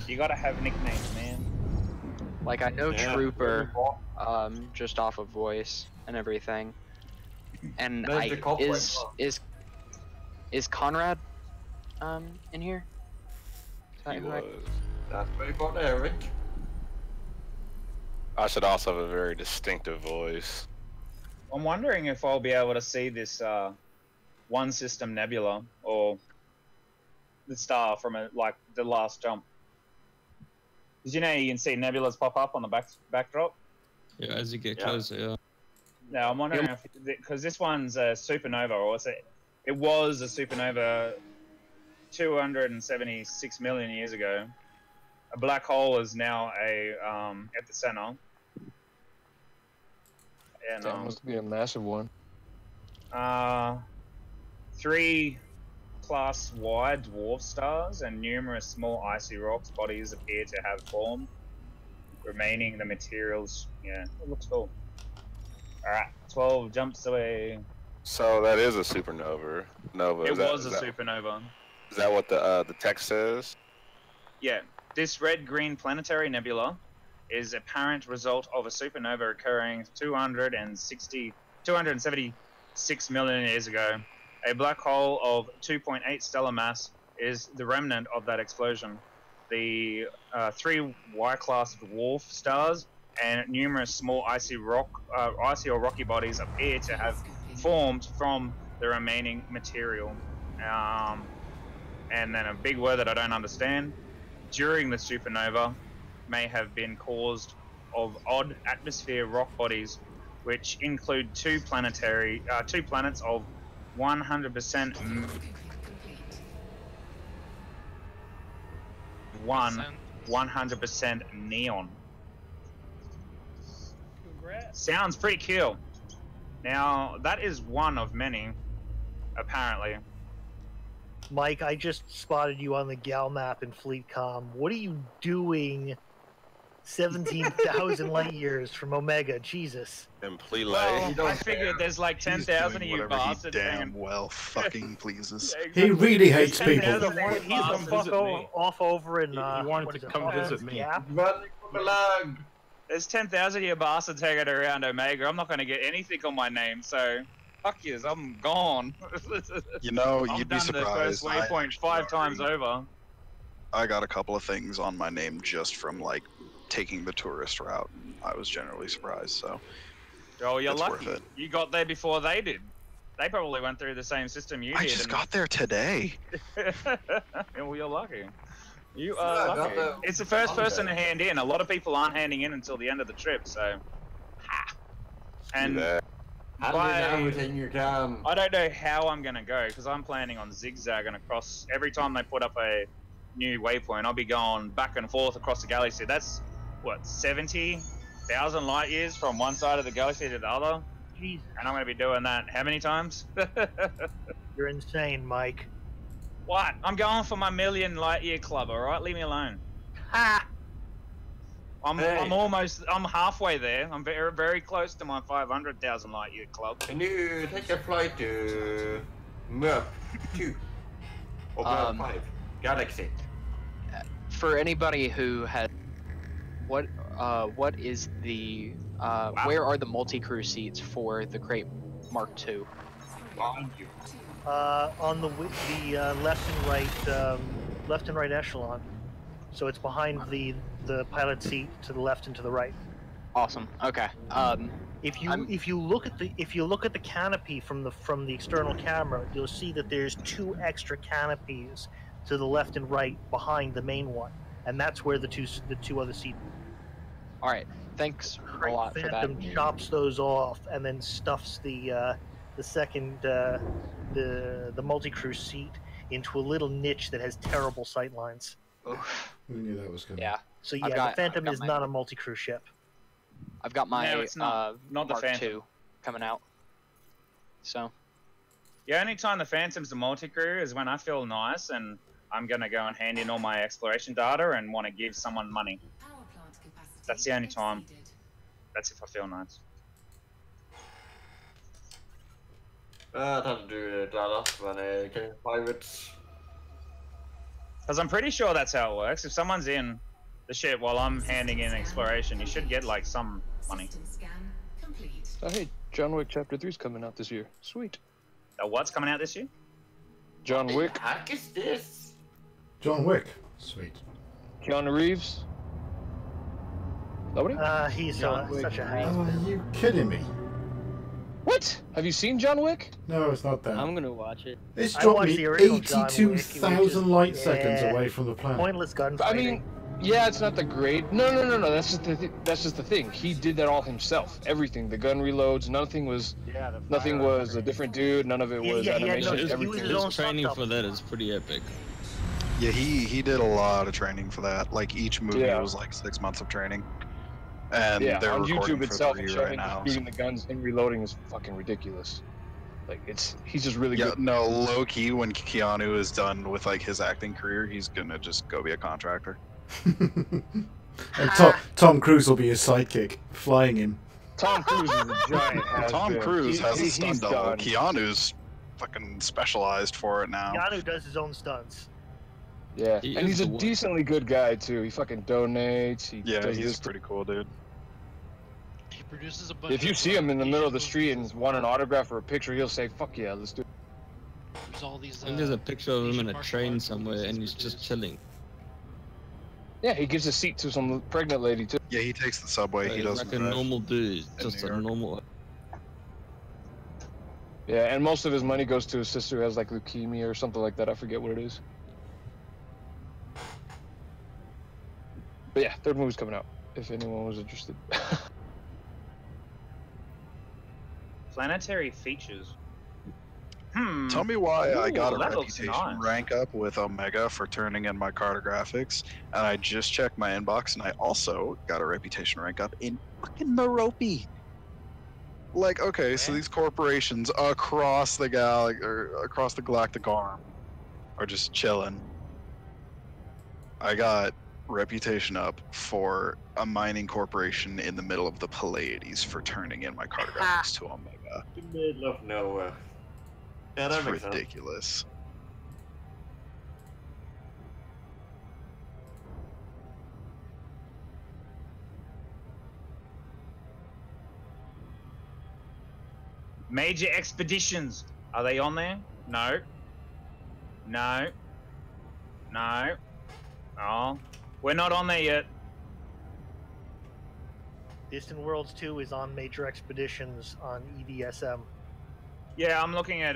You gotta have nicknames, man. Like I know Yeah. Trooper, just off of voice and everything. And There's the cop is Conrad in here? Is that He correct? was. That's very good, Eric. I should also have a very distinctive voice. I'm wondering if I'll be able to see this one system nebula, or the star from like the last jump. Because you know you can see nebulas pop up on the backdrop. Yeah, as you get closer, yeah. Now I'm wondering if, because this one's a supernova, or it was a supernova 276 million years ago. A black hole is now at the center. And that must be a massive one. 3 Class Y dwarf stars and numerous small icy rocks bodies appear to have formed, remaining the materials. Yeah, it looks cool. Alright, 12 jumps away. So that is a supernova. It was a supernova. Is that what the text says? Yeah, this red-green planetary nebula is a apparent result of a supernova occurring 276 million years ago. A black hole of 2.8 stellar mass is the remnant of that explosion. The 3 Y-class dwarf stars and numerous small icy or rocky bodies appear to have formed from the remaining material. And then a big word that I don't understand, during the supernova, may have been caused of odd atmosphere rock bodies, which include two planets of 100% 100% neon. Congrats. Sounds pretty cool. Now that is one of many, apparently. Mike, I just spotted you on the Gal map in FleetCom. What are you doing 17,000 light years from Omega? Jesus. Well, I figured there's like 10,000 of you bastards. Damn well fucking pleases. He really hates people. He's the fuck off over in. He wanted to come visit me. There's 10,000 of you bastards hanging around Omega. I'm not going to get anything on my name, so fuck yous, I'm gone. You know, I'm you'd be done surprised. The first waypoint 5 times over. I got a couple of things on my name just from like taking the tourist route. I was generally surprised, so. Oh, you're it's lucky. worth it. You got there before they did. They probably went through the same system you did. I just got there today. Well, you're lucky. You are lucky. It's the first person to hand in. A lot of people aren't handing in until the end of the trip, so. Ha. And I don't know how I'm going to go, because I'm planning on zigzagging across. Every time they put up a new waypoint, I'll be going back and forth across the galaxy. That's, what, 70,000 light years from one side of the galaxy to the other? Jeez. And I'm going to be doing that how many times? You're insane, Mike. What? I'm going for my million light year club, alright? Leave me alone. Ha! I'm halfway there. I'm very, very close to my 500,000 light year club. Can you take a flight to MERP 2 or MERP 5 Galaxy? For anybody who had, what is the where are the multi-crew seats for the Crate Mark II? On the left and right echelon. So it's behind the pilot seat to the left and to the right. Awesome. Okay. If you look at the canopy from the external camera, you'll see that there's 2 extra canopies to the left and right behind the main one, and that's where the two other seats. All right. Thanks a lot for that. Phantom chops those off and then stuffs the second the multi-crew seat into a little niche that has terrible sight lines. We knew that was coming. Yeah. So yeah, the Phantom is not a multi-crew ship. I've got my No, it's not the Mark Phantom. II coming out. So. The only time the Phantom's a multi-crew is when I feel nice and I'm going to go and hand in all my exploration data and want to give someone money. That's the only time. That's if I feel nice. That'll do it, when I can pirates. Because I'm pretty sure that's how it works. If someone's in the ship while I'm handing in exploration, you should get like some money. Oh, hey, John Wick Chapter 3's coming out this year. Sweet. What's coming out this year? John Wick. What the heck is this? John Wick. Sweet. Keanu Reeves. Nobody? He's such a hack. Oh, are you kidding me? What? Have you seen John Wick? No, it's not that. I'm gonna watch it. It's I dropped watched me the original John Wick, which 82,000 is- light seconds yeah, away from the planet. Pointless gunfighting. I mean, yeah, it's not the great. No. That's just the thing. He did that all himself. Everything. The gun reloads. Nothing was a different dude. None of it was animation. Everything. His training for that is pretty epic. Yeah, he did a lot of training for that. Like each movie was like 6 months of training. And yeah, they're on recording YouTube for itself, 3 showing right now. shooting the guns and reloading is fucking ridiculous. Like he's just really good. No, low key, when Keanu is done with like his acting career, he's gonna just go be a contractor. And Tom Cruise will be his sidekick, flying him. Tom Cruise is a giant. Tom Cruise has a stunt he's double. done. Keanu's fucking specialized for it now. Keanu does his own stunts. Yeah, He and is he's a the one. decently good guy too. He fucking donates. He Yeah, does he's this. pretty cool, dude. He produces a bunch If you see him in the middle of the street and want an autograph or a picture, he'll say, "Fuck yeah, let's do it." There's all these. And there's a picture of him in a train somewhere, and he's just chilling. Yeah, he gives a seat to some pregnant lady too. Yeah, he takes the subway. He doesn't like a drive. normal dude, just New a York. normal. Yeah, and most of his money goes to his sister who has like leukemia or something like that. I forget what it is. But yeah, third movie's coming out. If anyone was interested. Planetary features. Tell me why I got a Ooh, that looks reputation nice. rank up with Omega for turning in my cartographics, and I just checked my inbox, and I also got a reputation rank up in fucking Merope. Like, okay, so these corporations across the across the galactic arm are just chilling. I got reputation up for a mining corporation in the middle of the Pleiades for turning in my cartographics to Omega. In the middle of nowhere. Yeah, It's that makes sense. ridiculous. Major expeditions. Are they on there? No. No. No. Oh. We're not on there yet. Distant Worlds 2 is on Major Expeditions on EDSM. Yeah, I'm looking at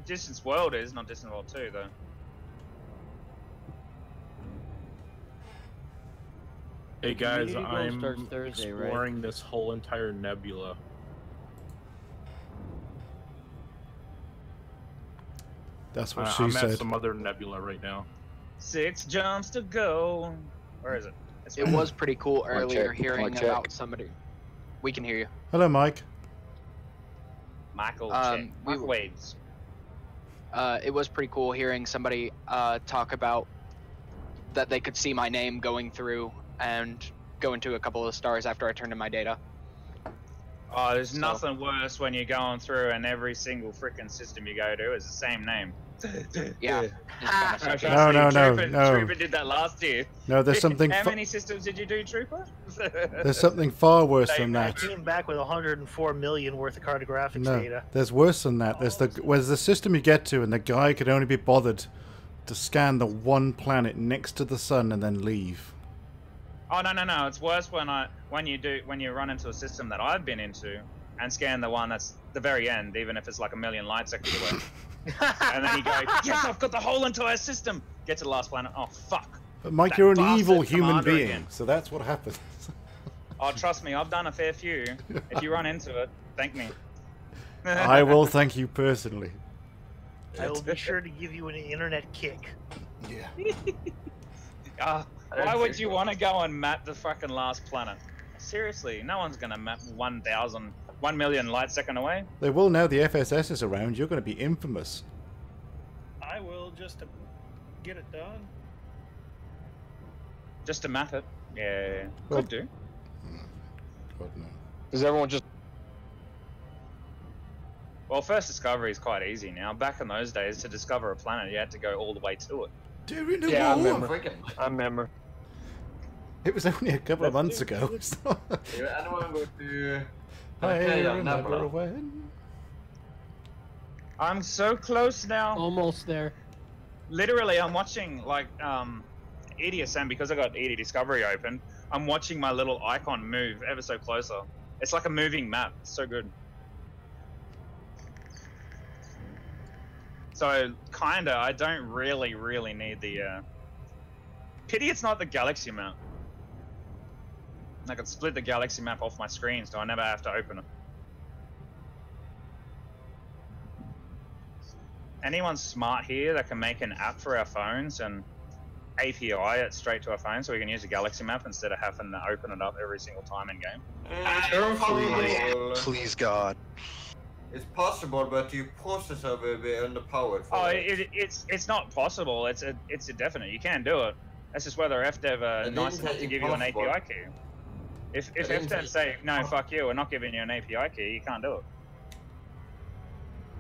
Distance World is, not Distant World 2 though. Hey guys, Community Goal I'm starts Thursday, right? exploring this whole entire nebula. That's what I'm she at said. some other nebula right now. 6 jumps to go. Where is it? It's It was pretty cool Mic earlier check, hearing mic check. about somebody. We can hear you. Hello, Mike. Michael Waves. It was pretty cool hearing somebody talk about that they could see my name going through and go into a couple of stars after I turned in my data. Oh, there's nothing worse when you're going through and every single freaking system you go to is the same name. Yeah. No. Trooper did that last year. No, there's something How fu- many systems did you do, Trooper? There's something far worse than I that. came back with 104 million worth of cartographics No, data. there's worse than that. There's the system you get to, and the guy could only be bothered to scan the one planet next to the sun and then leave. Oh no! It's worse when you run into a system that I've been into and scan the one that's the very end, even if it's like a million light seconds away. And then you go, yes, I've got the whole entire system. Get to the last planet. Oh fuck. But Mike, That you're an bastard evil human commander being, again. so that's what happens. Oh, trust me, I've done a fair few. If you run into it, thank me. I will thank you personally. I will be sure to give you an internet kick. Yeah. Why would you want to go and map the fucking last planet? Seriously, no one's gonna map 1 million light second away. They will now the FSS is around. You're going to be infamous. I will just to get it done. Just to map it. Yeah, Well- could do. God, no. Does everyone just? Well, first discovery is quite easy now. Back in those days, to discover a planet, you had to go all the way to it. Yeah, I remember. It was only a couple of months ago. Anyone go to I Traikaae remember Nebula? when. I'm so close now. Almost there. Literally, I'm watching like EDSM because I got ED Discovery open. I'm watching my little icon move ever so closer. It's like a moving map. It's so good. So kinda, I don't really need the. Pity it's not the galaxy map. I could split the galaxy map off my screen, so I never have to open it. Anyone smart here that can make an app for our phones and API it straight to our phone so we can use the galaxy map instead of having to open it up every single time in game? Please, God. It's possible, but the processor will be underpowered. Oh, it's not possible. It's a definite. You can do it. That's just whether FDev are nice enough to give you an API key. If FDev say no, fuck you, we're not giving you an API key, you can't do it.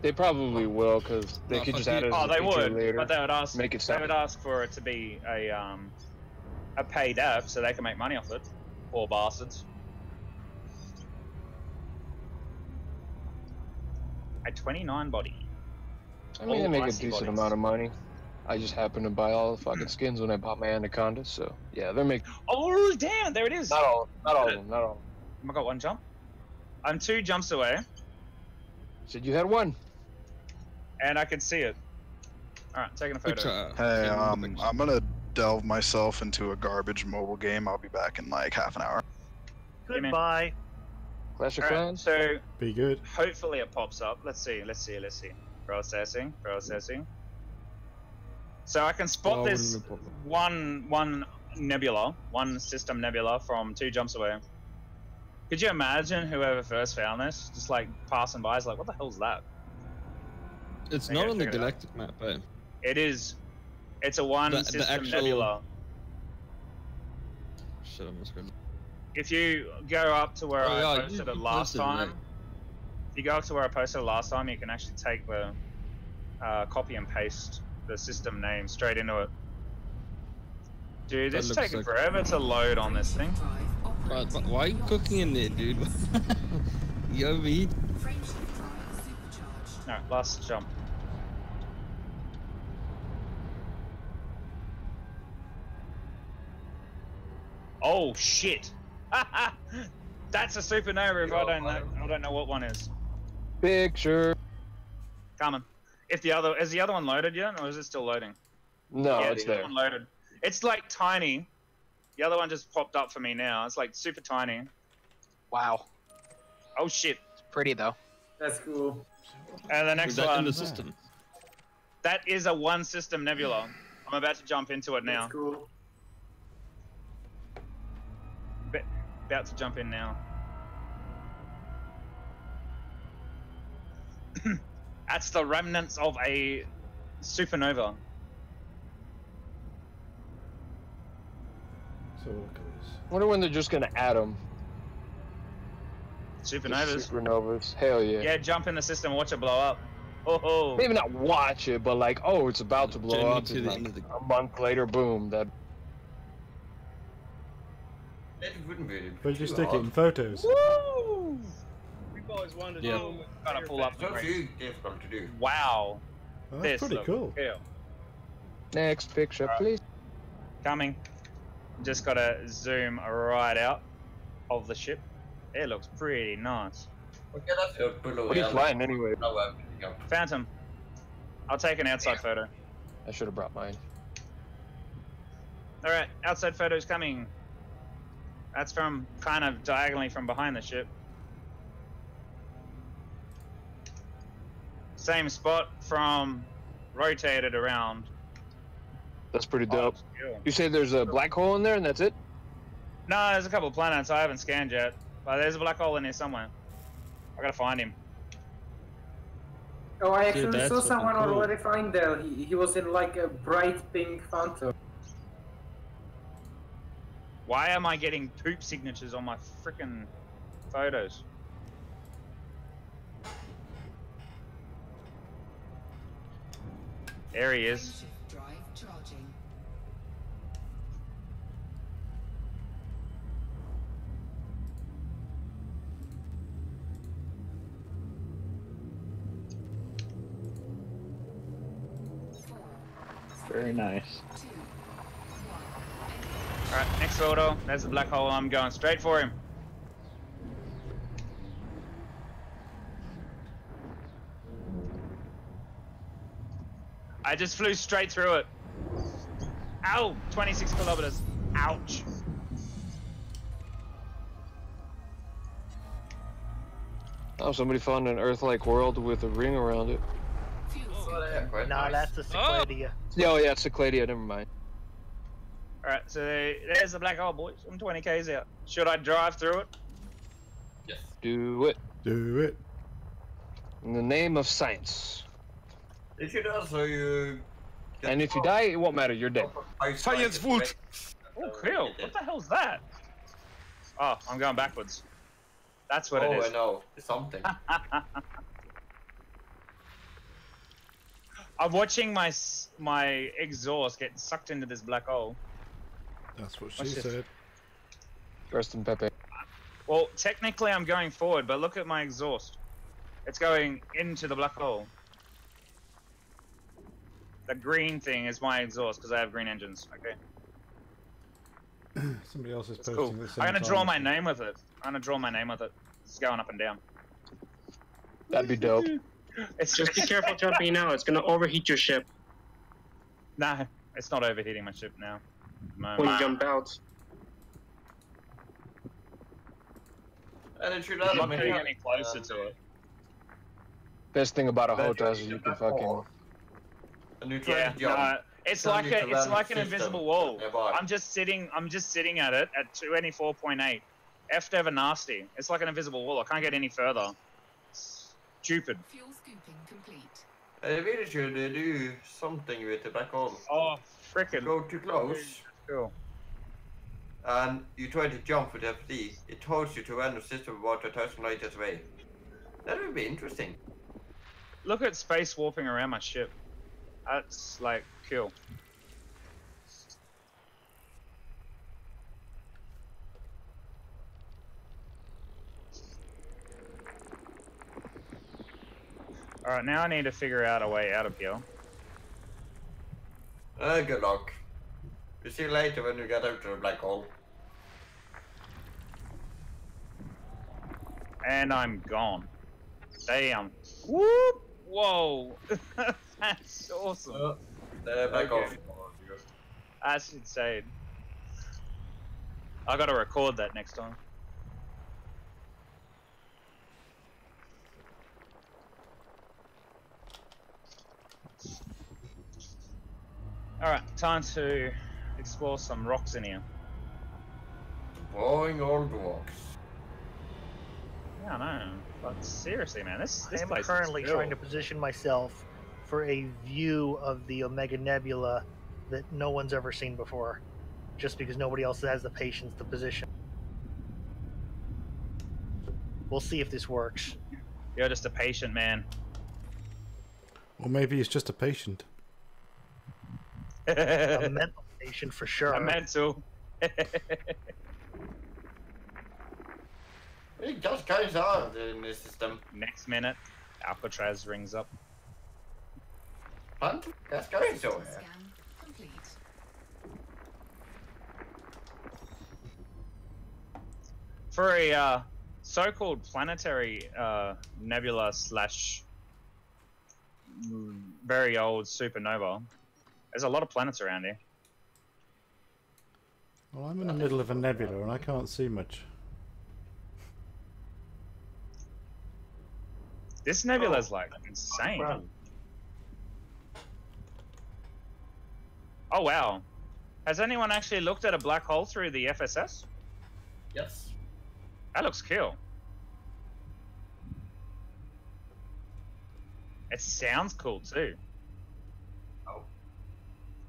They probably will, because they could just add it as a feature later. But they would ask. Make it they would ask for it to be a paid app so they can make money off it. Poor bastards. A 29 body. I mean, they make a decent amount of money. I just happened to buy all the fucking skins when I bought my Anaconda, so yeah, they're making. Oh damn! There it is. Not all of them. Not all. I got one jump. I'm 2 jumps away. Said you had 1. And I can see it. All right, taking a photo. Hey, I'm gonna delve myself into a garbage mobile game. I'll be back in like half an hour. Goodbye. Clash of Clans. So be good. Hopefully it pops up. Let's see. Processing. So I can spot this one nebula, one system nebula from 2 jumps away. Could you imagine whoever first found this, just like passing by, is like, what the hell's that? It's not on the galactic map, eh? It is. It's a one system actual... nebula. Shit, I'm just gonna... If you go up to where I posted it last time, if you go up to where I posted it last time, you can actually take the copy and paste the system name straight into it. Dude, this is taking forever to load on this thing. But why are you cooking in there, dude? You overheat. No, last jump. Oh shit! That's a supernova. If I don't know what one is. Picture. Coming. If the other is the other one loaded yet, or is it still loading? No, yeah, it's the other one loaded. It's like tiny. The other one just popped up for me now. It's like super tiny. Wow. Oh shit. It's pretty though. That's cool. And the next one. In the system? That is a one system nebula. I'm about to jump into it now. That's cool. About to jump in now. That's the remnants of a supernova. So look at this. Wonder when they're just gonna add them. Supernovas. Supernovas. Hell yeah. Yeah, jump in the system, watch it blow up. Oh. Maybe not watch it, but like, oh, it's about to blow up. And like, a month later, boom. That. But you stick it in photos. Woo! We've always wanted to know. Gotta pull up the too difficult to do. Wow. Oh, that's pretty cool. Next picture, please. Coming. Just gotta zoom right out of the ship. It looks pretty nice. What are you flying anyway? Phantom. I'll take an outside photo. I should have brought mine. Alright, outside photo's coming. That's from kind of diagonally from behind the ship. Same spot from rotated around. That's pretty dope. You say there's a black hole in there and that's it? No, there's a couple of planets I haven't scanned yet. But there's a black hole in there somewhere. I gotta find him. Oh, I actually saw someone already find there. He was in like a bright pink phantom. Why am I getting poop signatures on my frickin' photos? There he is. Very nice. Alright, next photo. There's the black hole. I'm going straight for him. I just flew straight through it. Ow! 26 kilometers. Ouch. Oh, somebody found an Earth-like world with a ring around it. Nah, that's the Cycladia. Oh yeah, it's Cycladia. Never mind. Alright, so there's the black hole, boys. I'm 20 k's out. Should I drive through it? Yes. Do it. Do it. In the name of science. If you do, so you. And if you die, it won't matter. You're dead. Science food. Oh, cool. What the hell's that? Oh, I'm going backwards. That's what it is. Oh, I know. It's something. I'm watching my exhaust get sucked into this black hole. That's what she said. Rest in Pepe. Well, technically I'm going forward, but look at my exhaust. It's going into the black hole. The green thing is my exhaust because I have green engines. Okay. Somebody else is That's posting cool. the same I'm gonna time. draw my name with it. I'm gonna draw my name with it. It's going up and down. That'd be dope. It's Just be careful jumping now. It's gonna overheat your ship Nah, it's not overheating my ship now. when you jump out. And it should I'm not not getting any closer to it. Best thing about a HOTAS is you can fucking. Yeah, no, it's like an invisible wall. I'm just sitting at it at 24.8. Effed ever nasty. It's like an invisible wall. I can't get any further. Stupid. Fuel scooping complete. I really should do something with the black hole. Oh, frickin'. Go too close. Cool. And you try to jump with FD. It holds you to random system about 1,000 light years away. That would be interesting. Look at space warping around my ship. That's like cool. Alright, now I need to figure out a way out of here. Good luck. We'll see you later when you get out to the black hole. And I'm gone. Damn. Whoop! Whoa! That's awesome. Black hole. That's insane. I gotta record that next time. Alright, time to explore some rocks in here. Boring old rocks. Yeah, I know. But seriously, man, this I am place currently is cool. trying to position myself for a view of the Omega Nebula that no one's ever seen before, just because nobody else has the patience to position. We'll see if this works. You're just a patient man. Or maybe he's just a patient. A mental patient for sure. A mental. It just goes on in this system. Next minute, Alcatraz rings up. Hunt? That's going so. For a so-called planetary nebula slash very old supernova, there's a lot of planets around here. Well, I'm in the middle of a nebula and I can't see much. This nebula is like insane. Wow. Oh wow. Has anyone actually looked at a black hole through the FSS? Yes. That looks cool. It sounds cool too. Oh.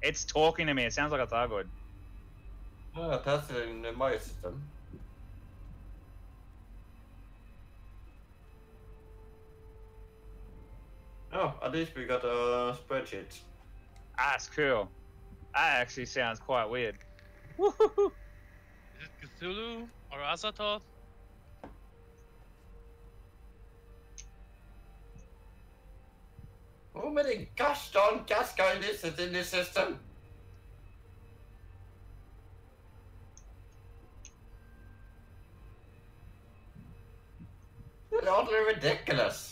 It's talking to me. It sounds like a Thargoid. Oh, that's in my system. Oh, at least we got a spreadsheet. That's cool. That actually sounds quite weird. Is it Cthulhu or Azathoth? How many gosh darn gas kind is it in this system? They're utterly ridiculous.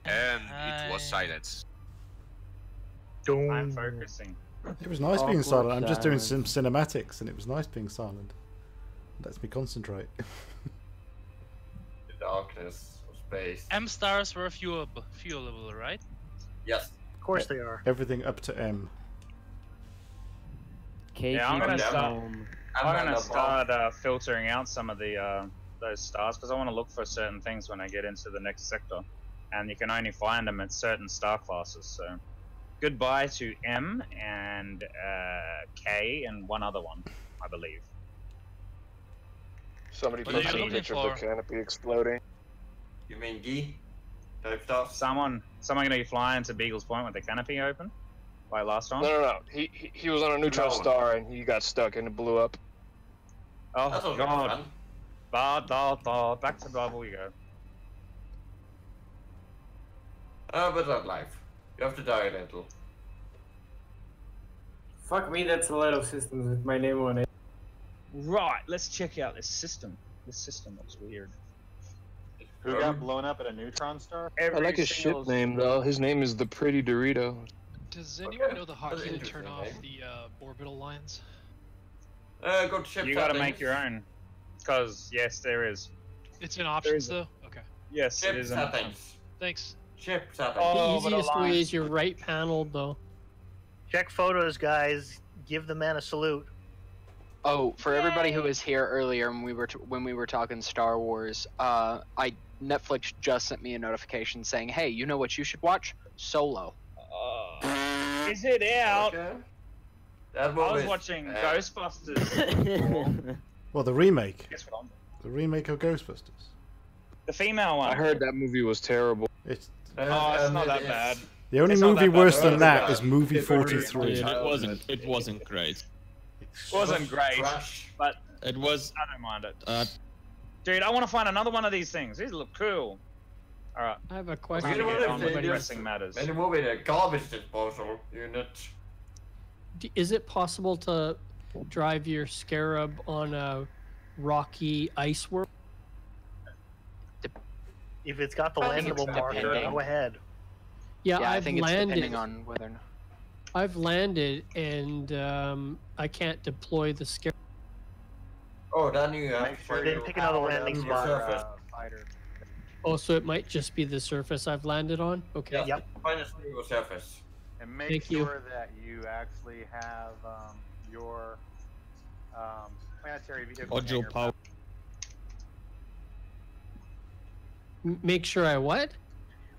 And it was silence. I'm focusing. It was nice being silent. I'm just doing some cinematics, and it was nice being silent. Lets me concentrate. The darkness of space. M stars were fuelable, right? Yes. Of course they are. Everything up to M. Yeah, I'm gonna start filtering out some of the those stars because I want to look for certain things when I get into the next sector, and you can only find them at certain star classes. So, goodbye to M and K and one other one, I believe. Somebody What are you posted a looking picture of the for? canopy exploding. You mean G? Type stuff? Someone gonna be flying to Beagle's Point with the canopy open, like last time. No. He was on a neutron star and he got stuck and it blew up. Oh god. Back to bubble you go. Oh, but not life. You have to die a little. Fuck me, that's a lot of systems with my name on it. Right, let's check out this system. This system looks weird. Who got blown up at a neutron star? I like his ship name though. His name is the Pretty Dorito. Does anyone know the hotkey to turn off the orbital lines? Go to ship You gotta make your own. Because, yes, there is. It's in options though? Okay. Yes, Ship it is an option. settings. Thanks. Ship settings. The easiest way is your right panel, though. Check photos, guys. Give the man a salute. Oh, for everybody who was here earlier when we were talking Star Wars, Netflix just sent me a notification saying, "Hey, you know what you should watch? Solo." Is it out? Okay. I was watching Ghostbusters. Well, the remake. Guess what I'm doing? The remake of Ghostbusters. The female one. I heard that movie was terrible. It's it's not that bad. the only It's not movie that bad. worse than that is movie Dude, 43. it wasn't great. It wasn't great, but It was. I don't mind it. Dude, I want to find another one of these things. These look cool. All right. I have a I'm question. gonna get on with They pressing matters. Many movie a garbage disposal unit. Is it possible to drive your Scarab on a rocky ice world? If it's got the I think landable it's marker, depending. go ahead. Yeah, I I've think it's landed. depending on whether or not. I've landed and I can't deploy the Scarab. Oh, then you have Make sure they pick another landing spot. surface. Oh, so it might just be the surface I've landed on? Okay. Yep. Find a stable surface. And make Thank you. sure that you actually have your planetary vehicle. Audio hangar power. Make sure I what?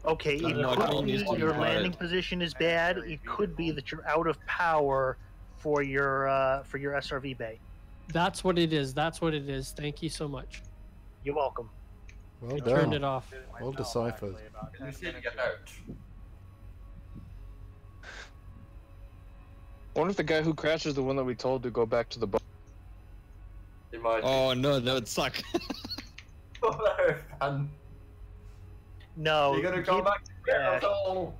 Okay, it not could only be is it your required- landing position is bad. It could be that you're out of power for your SRV bay. That's what it is. That's what it is. Thank you so much. You're welcome. Well I turned done. it off. Well deciphered. You still get out. I wonder if the guy who crashed is the one that we told to go back to the boat. It might. Oh no, that would suck. Fun. No. You're gonna go back to the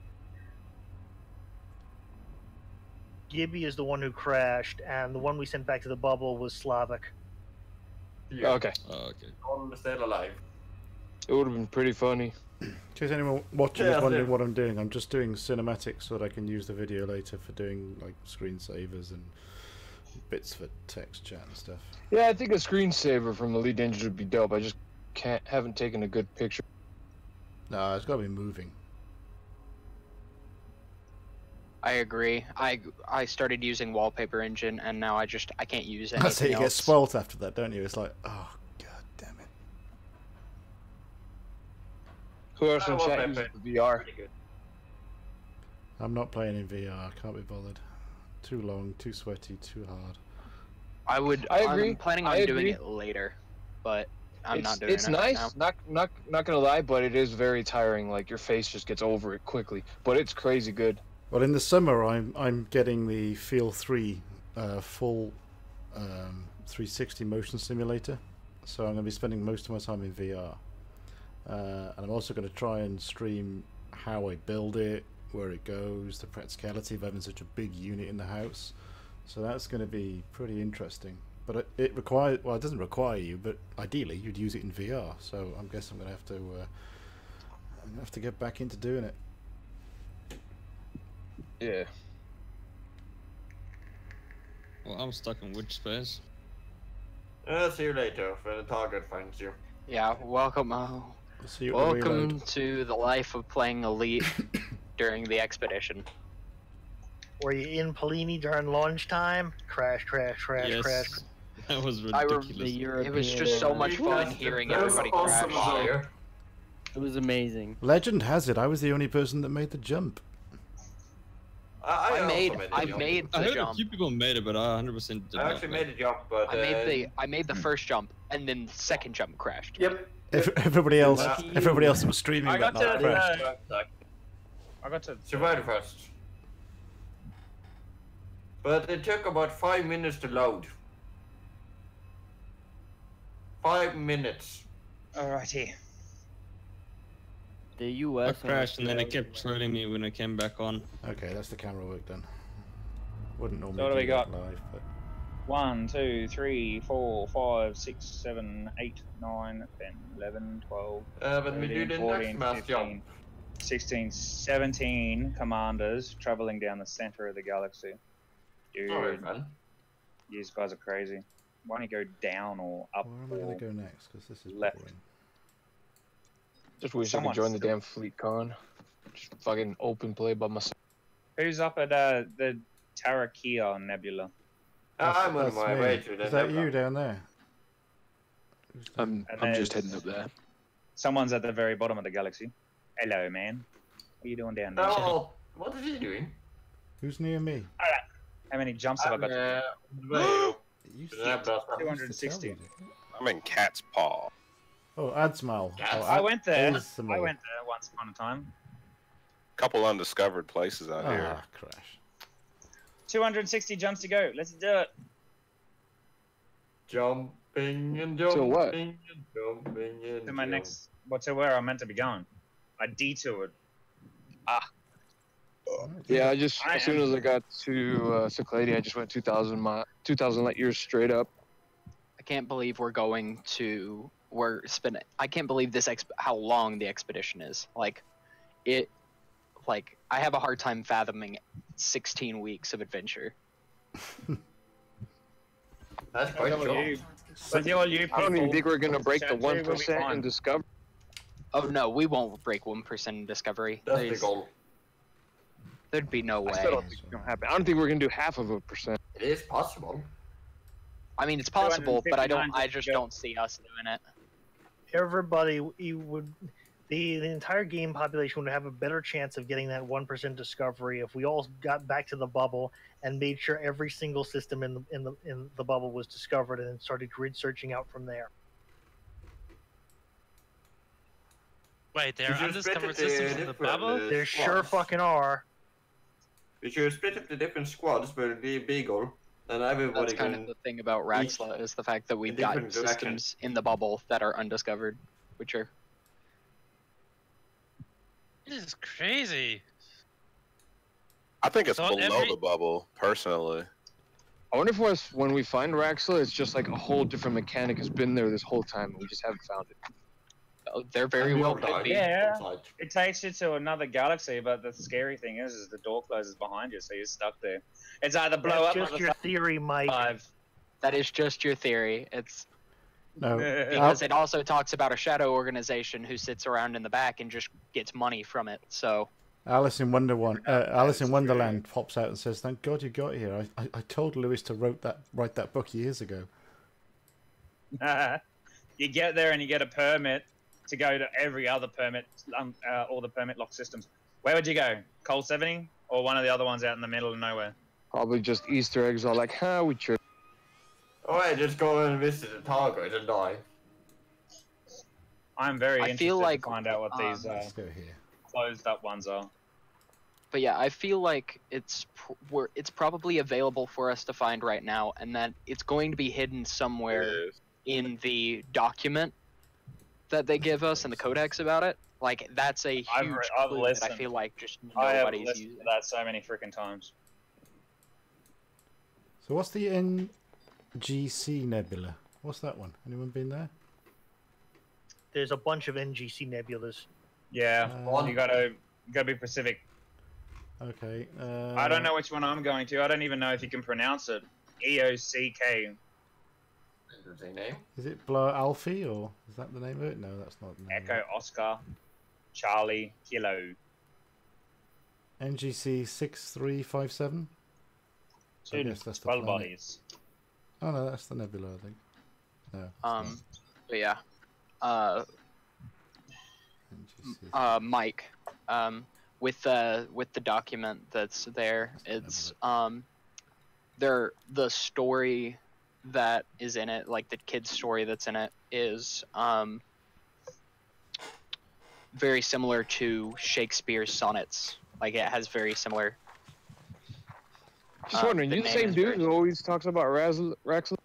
Gibby is the one who crashed, and the one we sent back to the bubble was Slavic. Okay. Oh, okay. All still alive. It would have been pretty funny. In case anyone watching Yeah, is wondering yeah. what I'm doing, I'm just doing cinematics so that I can use the video later for doing like screensavers and bits for text chat and stuff. Yeah, I think a screensaver from Elite Dangerous would be dope. I just haven't taken a good picture. No, it's got to be moving. I agree. I started using Wallpaper Engine, and now I can't use anything That's it. You get else. spoilt after that, don't you? It's like, oh god damn it. Who else in chat Wallpaper. uses the VR? I'm not playing in VR. I can't be bothered. Too long, too sweaty, too hard. I agree. I'm planning on doing it later, but I'm not doing it's it nice. now. Not gonna lie, but it is very tiring. Like your face just gets over it quickly. But it's crazy good. Well, in the summer, I'm getting the Feel 3 full 360 motion simulator, so I'm going to be spending most of my time in VR. And I'm also going to try and stream how I build it, where it goes, the practicality of having such a big unit in the house. So that's going to be pretty interesting. But it requires, well, it doesn't require you, but ideally you'd use it in VR. So I guess I'm going to have to I have to get back into doing it. Yeah. Well, I'm stuck in which space? See you later when the target finds you. Yeah, welcome. See you Welcome to the life of playing Elite during the expedition. Were you in Polini during lunchtime? Crash, crash, crash, Yes. crash. That was ridiculous. It was just so much fun hearing everybody crash. It was amazing. Legend has it, I was the only person that made the jump. I made I the heard jump. a few people made it, but I 100% did I not. actually made a jump, but I made the first jump, and then the second jump crashed. Yep. Everybody else that was streaming I that got night crashed. I got to survive first. But it took about 5 minutes to load. 5 minutes. Alrighty. The US. I crashed and then it kept trolling me when I came back on. Okay, that's the camera work done. Wouldn't normally So what do we do got? that live, but 1, 2, 3, 4, 5, 6, 7, 8, 9, 10, 11, 12, But we 13, do the 14, next mass 15, jump. 16, 17 commanders traveling down the center of the galaxy. Dude, Alright, man. these guys are crazy. Why don't you go down or up where am I or going to go next? Because this is left? boring. Just wish I could join the damn fleet con. Just fucking open play by myself. Who's up at the Traikaae Nebula? I'm on my me. way to the Is that nebula. you down there? I'm just heading up there. Someone's at the very bottom of the galaxy. Hello, man. What are you doing down there? Oh, what is he doing? Who's near me? How many jumps have I got? You 260. I'm in Cat's Paw. Oh, Adsmal. Oh, I went there. Adsmal. I went there once upon a time. Couple undiscovered places out here. Crash. 260 jumps to go. Let's do it. Jumping and jumping So what? and jumping and To my next. Well, to where I'm meant to be going. I detoured. Yeah, I just as soon as I got to Sick Lady, I just went 2,000 light years straight up. I can't believe we're going to. I can't believe how long the expedition is. Like, I have a hard time fathoming 16 weeks of adventure. That's quite With short. you I don't even think we're gonna break the Chat 2 will be 1% in fine. Discovery. Oh no, we won't break 1% in Discovery. That's the goal. There'd be no way. I still don't think it's gonna happen. I don't think we're gonna do half of a percent. It is possible. I mean, it's possible, but I 259 just don't see us doing it. Everybody, the entire game population would have a better chance of getting that 1% discovery if we all got back to the bubble and made sure every single system in the bubble was discovered and then started grid searching out from there. Wait, there Did are you undiscovered split it systems in the bubble? There sure squads? fucking are. We should split up the different squads with the Beagle, and everybody That's kind can. of the thing about Raxla is the fact that we've in got different directions. systems in the bubble that are undiscovered, which are This is crazy. I think it's So below the bubble, personally. I wonder if when we find Raxla, it's just like a whole different mechanic has been there this whole time and we just haven't found it. There very well could be. Yeah, it takes you to another galaxy, but the scary thing is the door closes behind you, so you're stuck there. It's either blow That's up. just your theory, Mike. That is just your theory. It's No. because it also talks about a shadow organization who sits around in the back and just gets money from it. So Alice in Wonderland pops out and says, "Thank God you got here. I told Lewis to write that book years ago." You get there and you get a permit to go to every other permit, all the permit lock systems. Where would you go? Coal 70 or one of the other ones out in the middle of nowhere? Probably just Easter eggs all like, we tripped. Oh, wait, just go and visit the target and die. I'm very I interested feel like, to find out what these Let's go here. closed up ones are. but yeah, I feel like it's probably available for us to find right now, and that it's going to be hidden somewhere in the document that they give us and the codex about it. Like, that's a huge I've clue that I listened. feel like just I have nobody's listened using. to that so many freaking times. So what's the NGC Nebula? What's that one? Anyone been there? There's a bunch of NGC nebulas. Yeah, you gotta be specific. Okay. I don't know which one I'm going to. I don't even know if you can pronounce it. EOCK. Is it Blur Alfie, or is that the name of it? No, that's not the name. Echo Oscar Charlie Kilo. NGC 6357. I guess that's the 12 planet. bodies. Oh no, that's the nebula, I think. No. But yeah. Mike. With the document that's there, it's the story that is in it, like the kid's story that's in it, is very similar to Shakespeare's sonnets. Like, it has very similar. Just wondering, you the same dude who always talks about Raxel?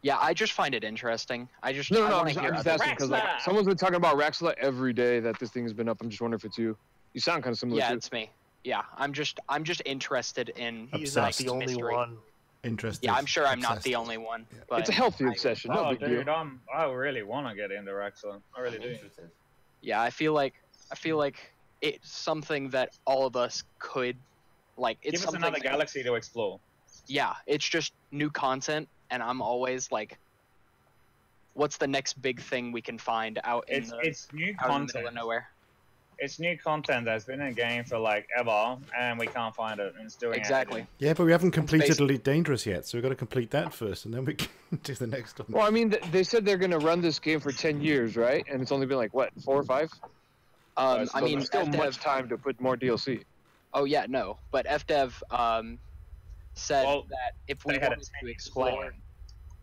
Yeah, I just find it interesting. I just No, I I'm just asking because like someone's been talking about Raxel every day that this thing has been up. I'm just wondering if it's you. You sound kind of similar. Yeah, too. it's me. Yeah, I'm just interested in. He's not the only one. Interested. Yeah, I'm sure I'm not the only one. But it's a healthy obsession. No big dude, deal. I really want to get into Raxel. I really do. Yeah, I feel like it's something that all of us could, like. It's Give us another galaxy to explore. Yeah, it's just new content, and I'm always like, what's the next big thing we can find out in it's new out in the content. middle of nowhere? It's new content that's been in the game for like ever, and we can't find it. And it's doing exactly. Yeah, but we haven't completed Elite Dangerous yet, so we've got to complete that first, and then we can do the next one. Well, I mean, they said they're going to run this game for 10 years, right? And it's only been like, what, 4 or 5? I mean, there's still much time to put more DLC. Oh yeah, no, but FDev said that if we wanted to explore,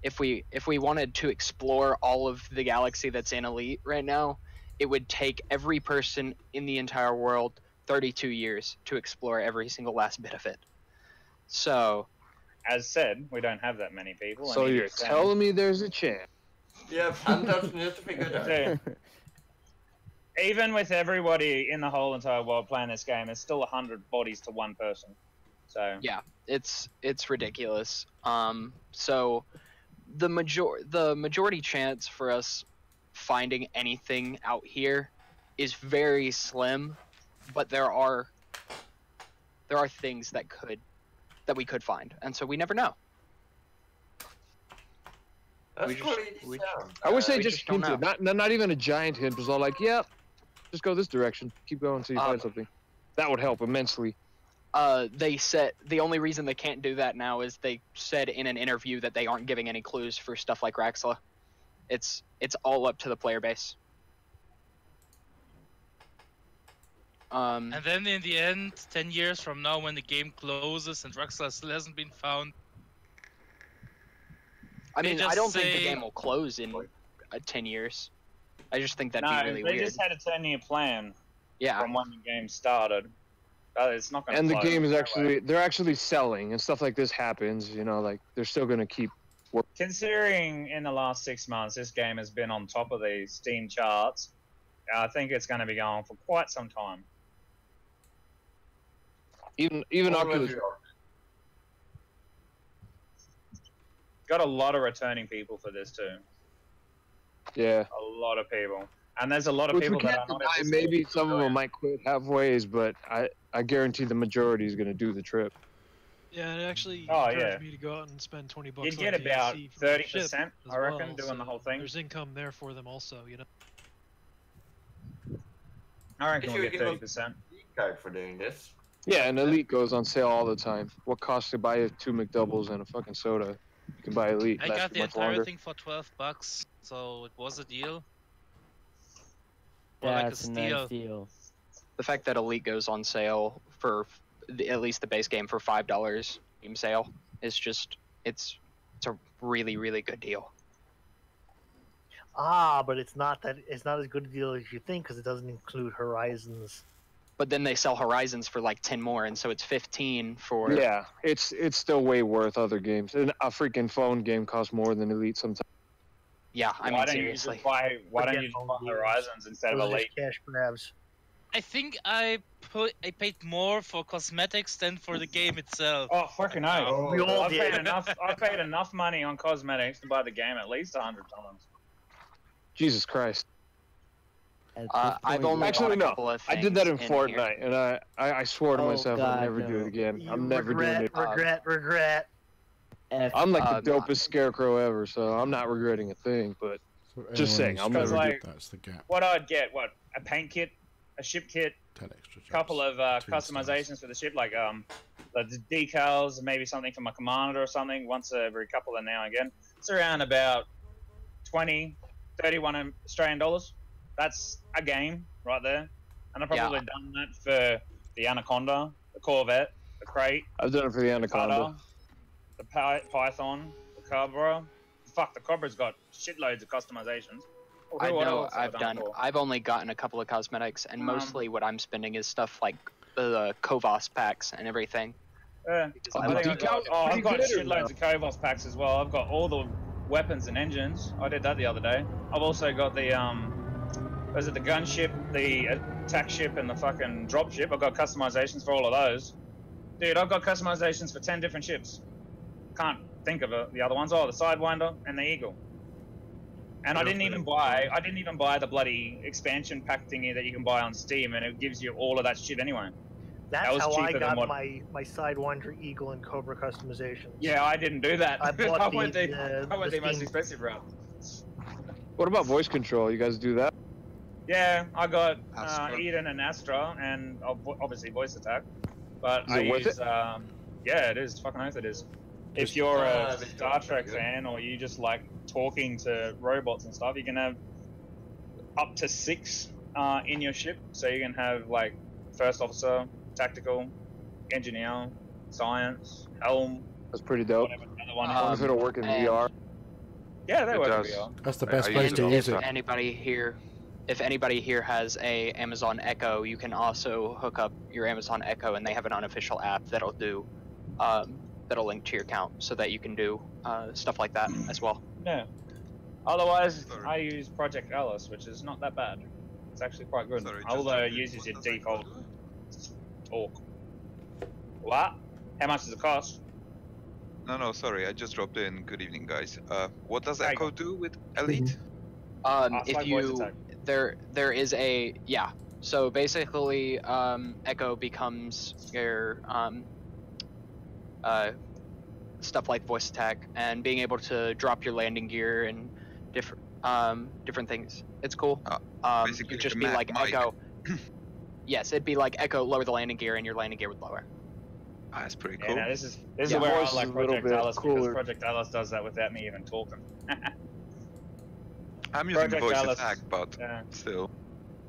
if we wanted to explore all of the galaxy that's in Elite right now, it would take every person in the entire world 32 years to explore every single last bit of it. So, as said, we don't have that many people. So you're telling me there's a chance? Yeah, and that's needs to figure out. Even with everybody in the whole entire world playing this game, it's still 100 bodies to one person. So yeah, it's ridiculous. So the majority chance for us finding anything out here is very slim, but there are things that we could find, and so we never know. That's I wish they just hinted, not even a giant hint, was all like, yep, just go this direction, keep going until you find something. That would help immensely. They said the only reason they can't do that now is they said in an interview that they aren't giving any clues for stuff like Raxla. It's all up to the player base. And then in the end, 10 years from now, when the game closes and Raxla still hasn't been found. I mean, I don't think the game will close in 10 years. I just think that'd be really weird. They just had a 10-year plan. Yeah. From when the game started. It's not going to. And the game is they're actually selling, and stuff like this happens. You know, like they're still going to keep working. Considering in the last 6 months, this game has been on top of the Steam charts. I think it's going to be going for quite some time. Even Oculus. Got a lot of returning people for this too. Yeah. A lot of people. And there's a lot of people that are not. Maybe some of them might quit halfway, but I guarantee the majority is going to do the trip. Yeah, it actually encouraged me to go out and spend $20 You'd get about 30%, I reckon, doing the whole thing. There's income there for them also, you know. I reckon we'll get 30%. For doing this. Yeah, and Elite goes on sale all the time. What costs to buy 2 McDoubles and a fucking soda? You can buy Elite. I got the entire thing for $12, so it was a deal. Yeah, like it's a nice deal. The fact that Elite goes on sale for at least the base game for $5 Steam sale is just it's a really, really good deal. But it's not as good a deal as you think because it doesn't include Horizons. But then they sell Horizons for like 10 more, and so it's 15 for. Yeah, it's still way worth other games. And a freaking phone game costs more than Elite sometimes. Yeah, I mean seriously. Why don't you just buy Horizons instead of Elite? Cash grabs. I think I paid more for cosmetics than for the game itself. Oh fucking no! We all I did. paid enough money on cosmetics to buy the game at least 100 times. Jesus Christ! I've only actually bought a couple of I did that in things Fortnite, here. and I swore to Oh, myself God, I'd never do no. it again. You I'm never doing it. regret. I'm like the dopest scarecrow ever, so I'm not regretting a thing. But just saying, I'll never do it. That's the gap. What I'd get, a paint kit, a ship kit, 10 extra jobs, couple of customizations for the ship, like the decals, maybe something for my commander or something, once every couple of now and again. It's around about 20, 31 Australian dollars. That's a game right there. And I've probably done that for the Anaconda, the Corvette, the Crate. I've done it for the Anaconda. The Python, the Cobra. Fuck, the Cobra's got shitloads of customizations. I know I've only gotten a couple of cosmetics, and mostly what I'm spending is stuff like the Kovos packs and everything. Yeah. I've got shitloads of Kovos packs as well. I've got all the weapons and engines. I did that the other day. I've also got the was it the gunship, the attack ship, and the fucking drop ship. I've got customizations for all of those. Dude, I've got customizations for 10 different ships. Can't think of the other ones. Oh, the Sidewinder and the Eagle. And I didn't even buy the bloody expansion pack thingy that you can buy on Steam, and it gives you all of that shit anyway. That's how I got my Sidewinder, Eagle, and Cobra customizations. Yeah, I didn't do that. I bought I went the most expensive route. What about voice control? You guys do that? Yeah, I got Eden and Astra, and obviously voice attack. But Is it worth it? Yeah, it is. Fucking oath it is. If you're a Star Trek fan, or you just like talking to robots and stuff, you can have up to 6 in your ship. So you can have like first officer, tactical, engineer, science, helm. That's pretty dope. Another one. I wonder if it'll work in VR. Yeah, they work in VR. That's the best place to use it. If anybody here has a Amazon Echo, you can also hook up your Amazon Echo, and they have an unofficial app that'll do that'll link to your account so that you can do stuff like that as well. Yeah. Otherwise, I use Project Alice, which is not that bad. It's actually quite good. Although it uses your default talk. What? How much does it cost? No, sorry, I just dropped in. Good evening, guys. What does Echo do with Elite? If you there is a so basically Echo becomes your stuff like voice attack and being able to drop your landing gear and different things. It's cool. You'd just be like Echo. Yes, it'd be like Echo, lower the landing gear, and your landing gear would lower. That's pretty cool. Yeah, no, this is where I like Project Alice, because Project Alice does that without me even talking. I'm using voice attack, but still.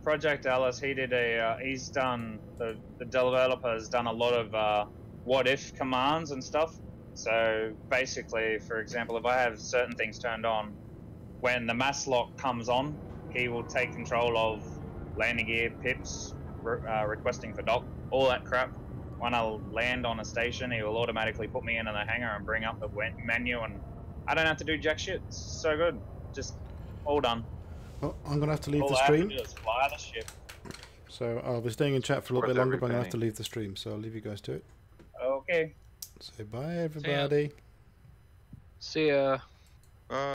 Project Alice, he did he's done, the developer has done a lot of what if commands and stuff. So basically, for example, if I have certain things turned on, when the mass lock comes on, he will take control of landing gear, pips, requesting for dock, all that crap. When I land on a station, he will automatically put me into the hangar and bring up the menu, and I don't have to do jack shit. It's so good. Just all done. Well, I'm going to have to leave all the I stream. have to do is fly the ship. So I'll be staying in chat for a little bit longer, but I'm going to have to leave the stream, so I'll leave you guys to it. Okay. Say bye, everybody. See ya.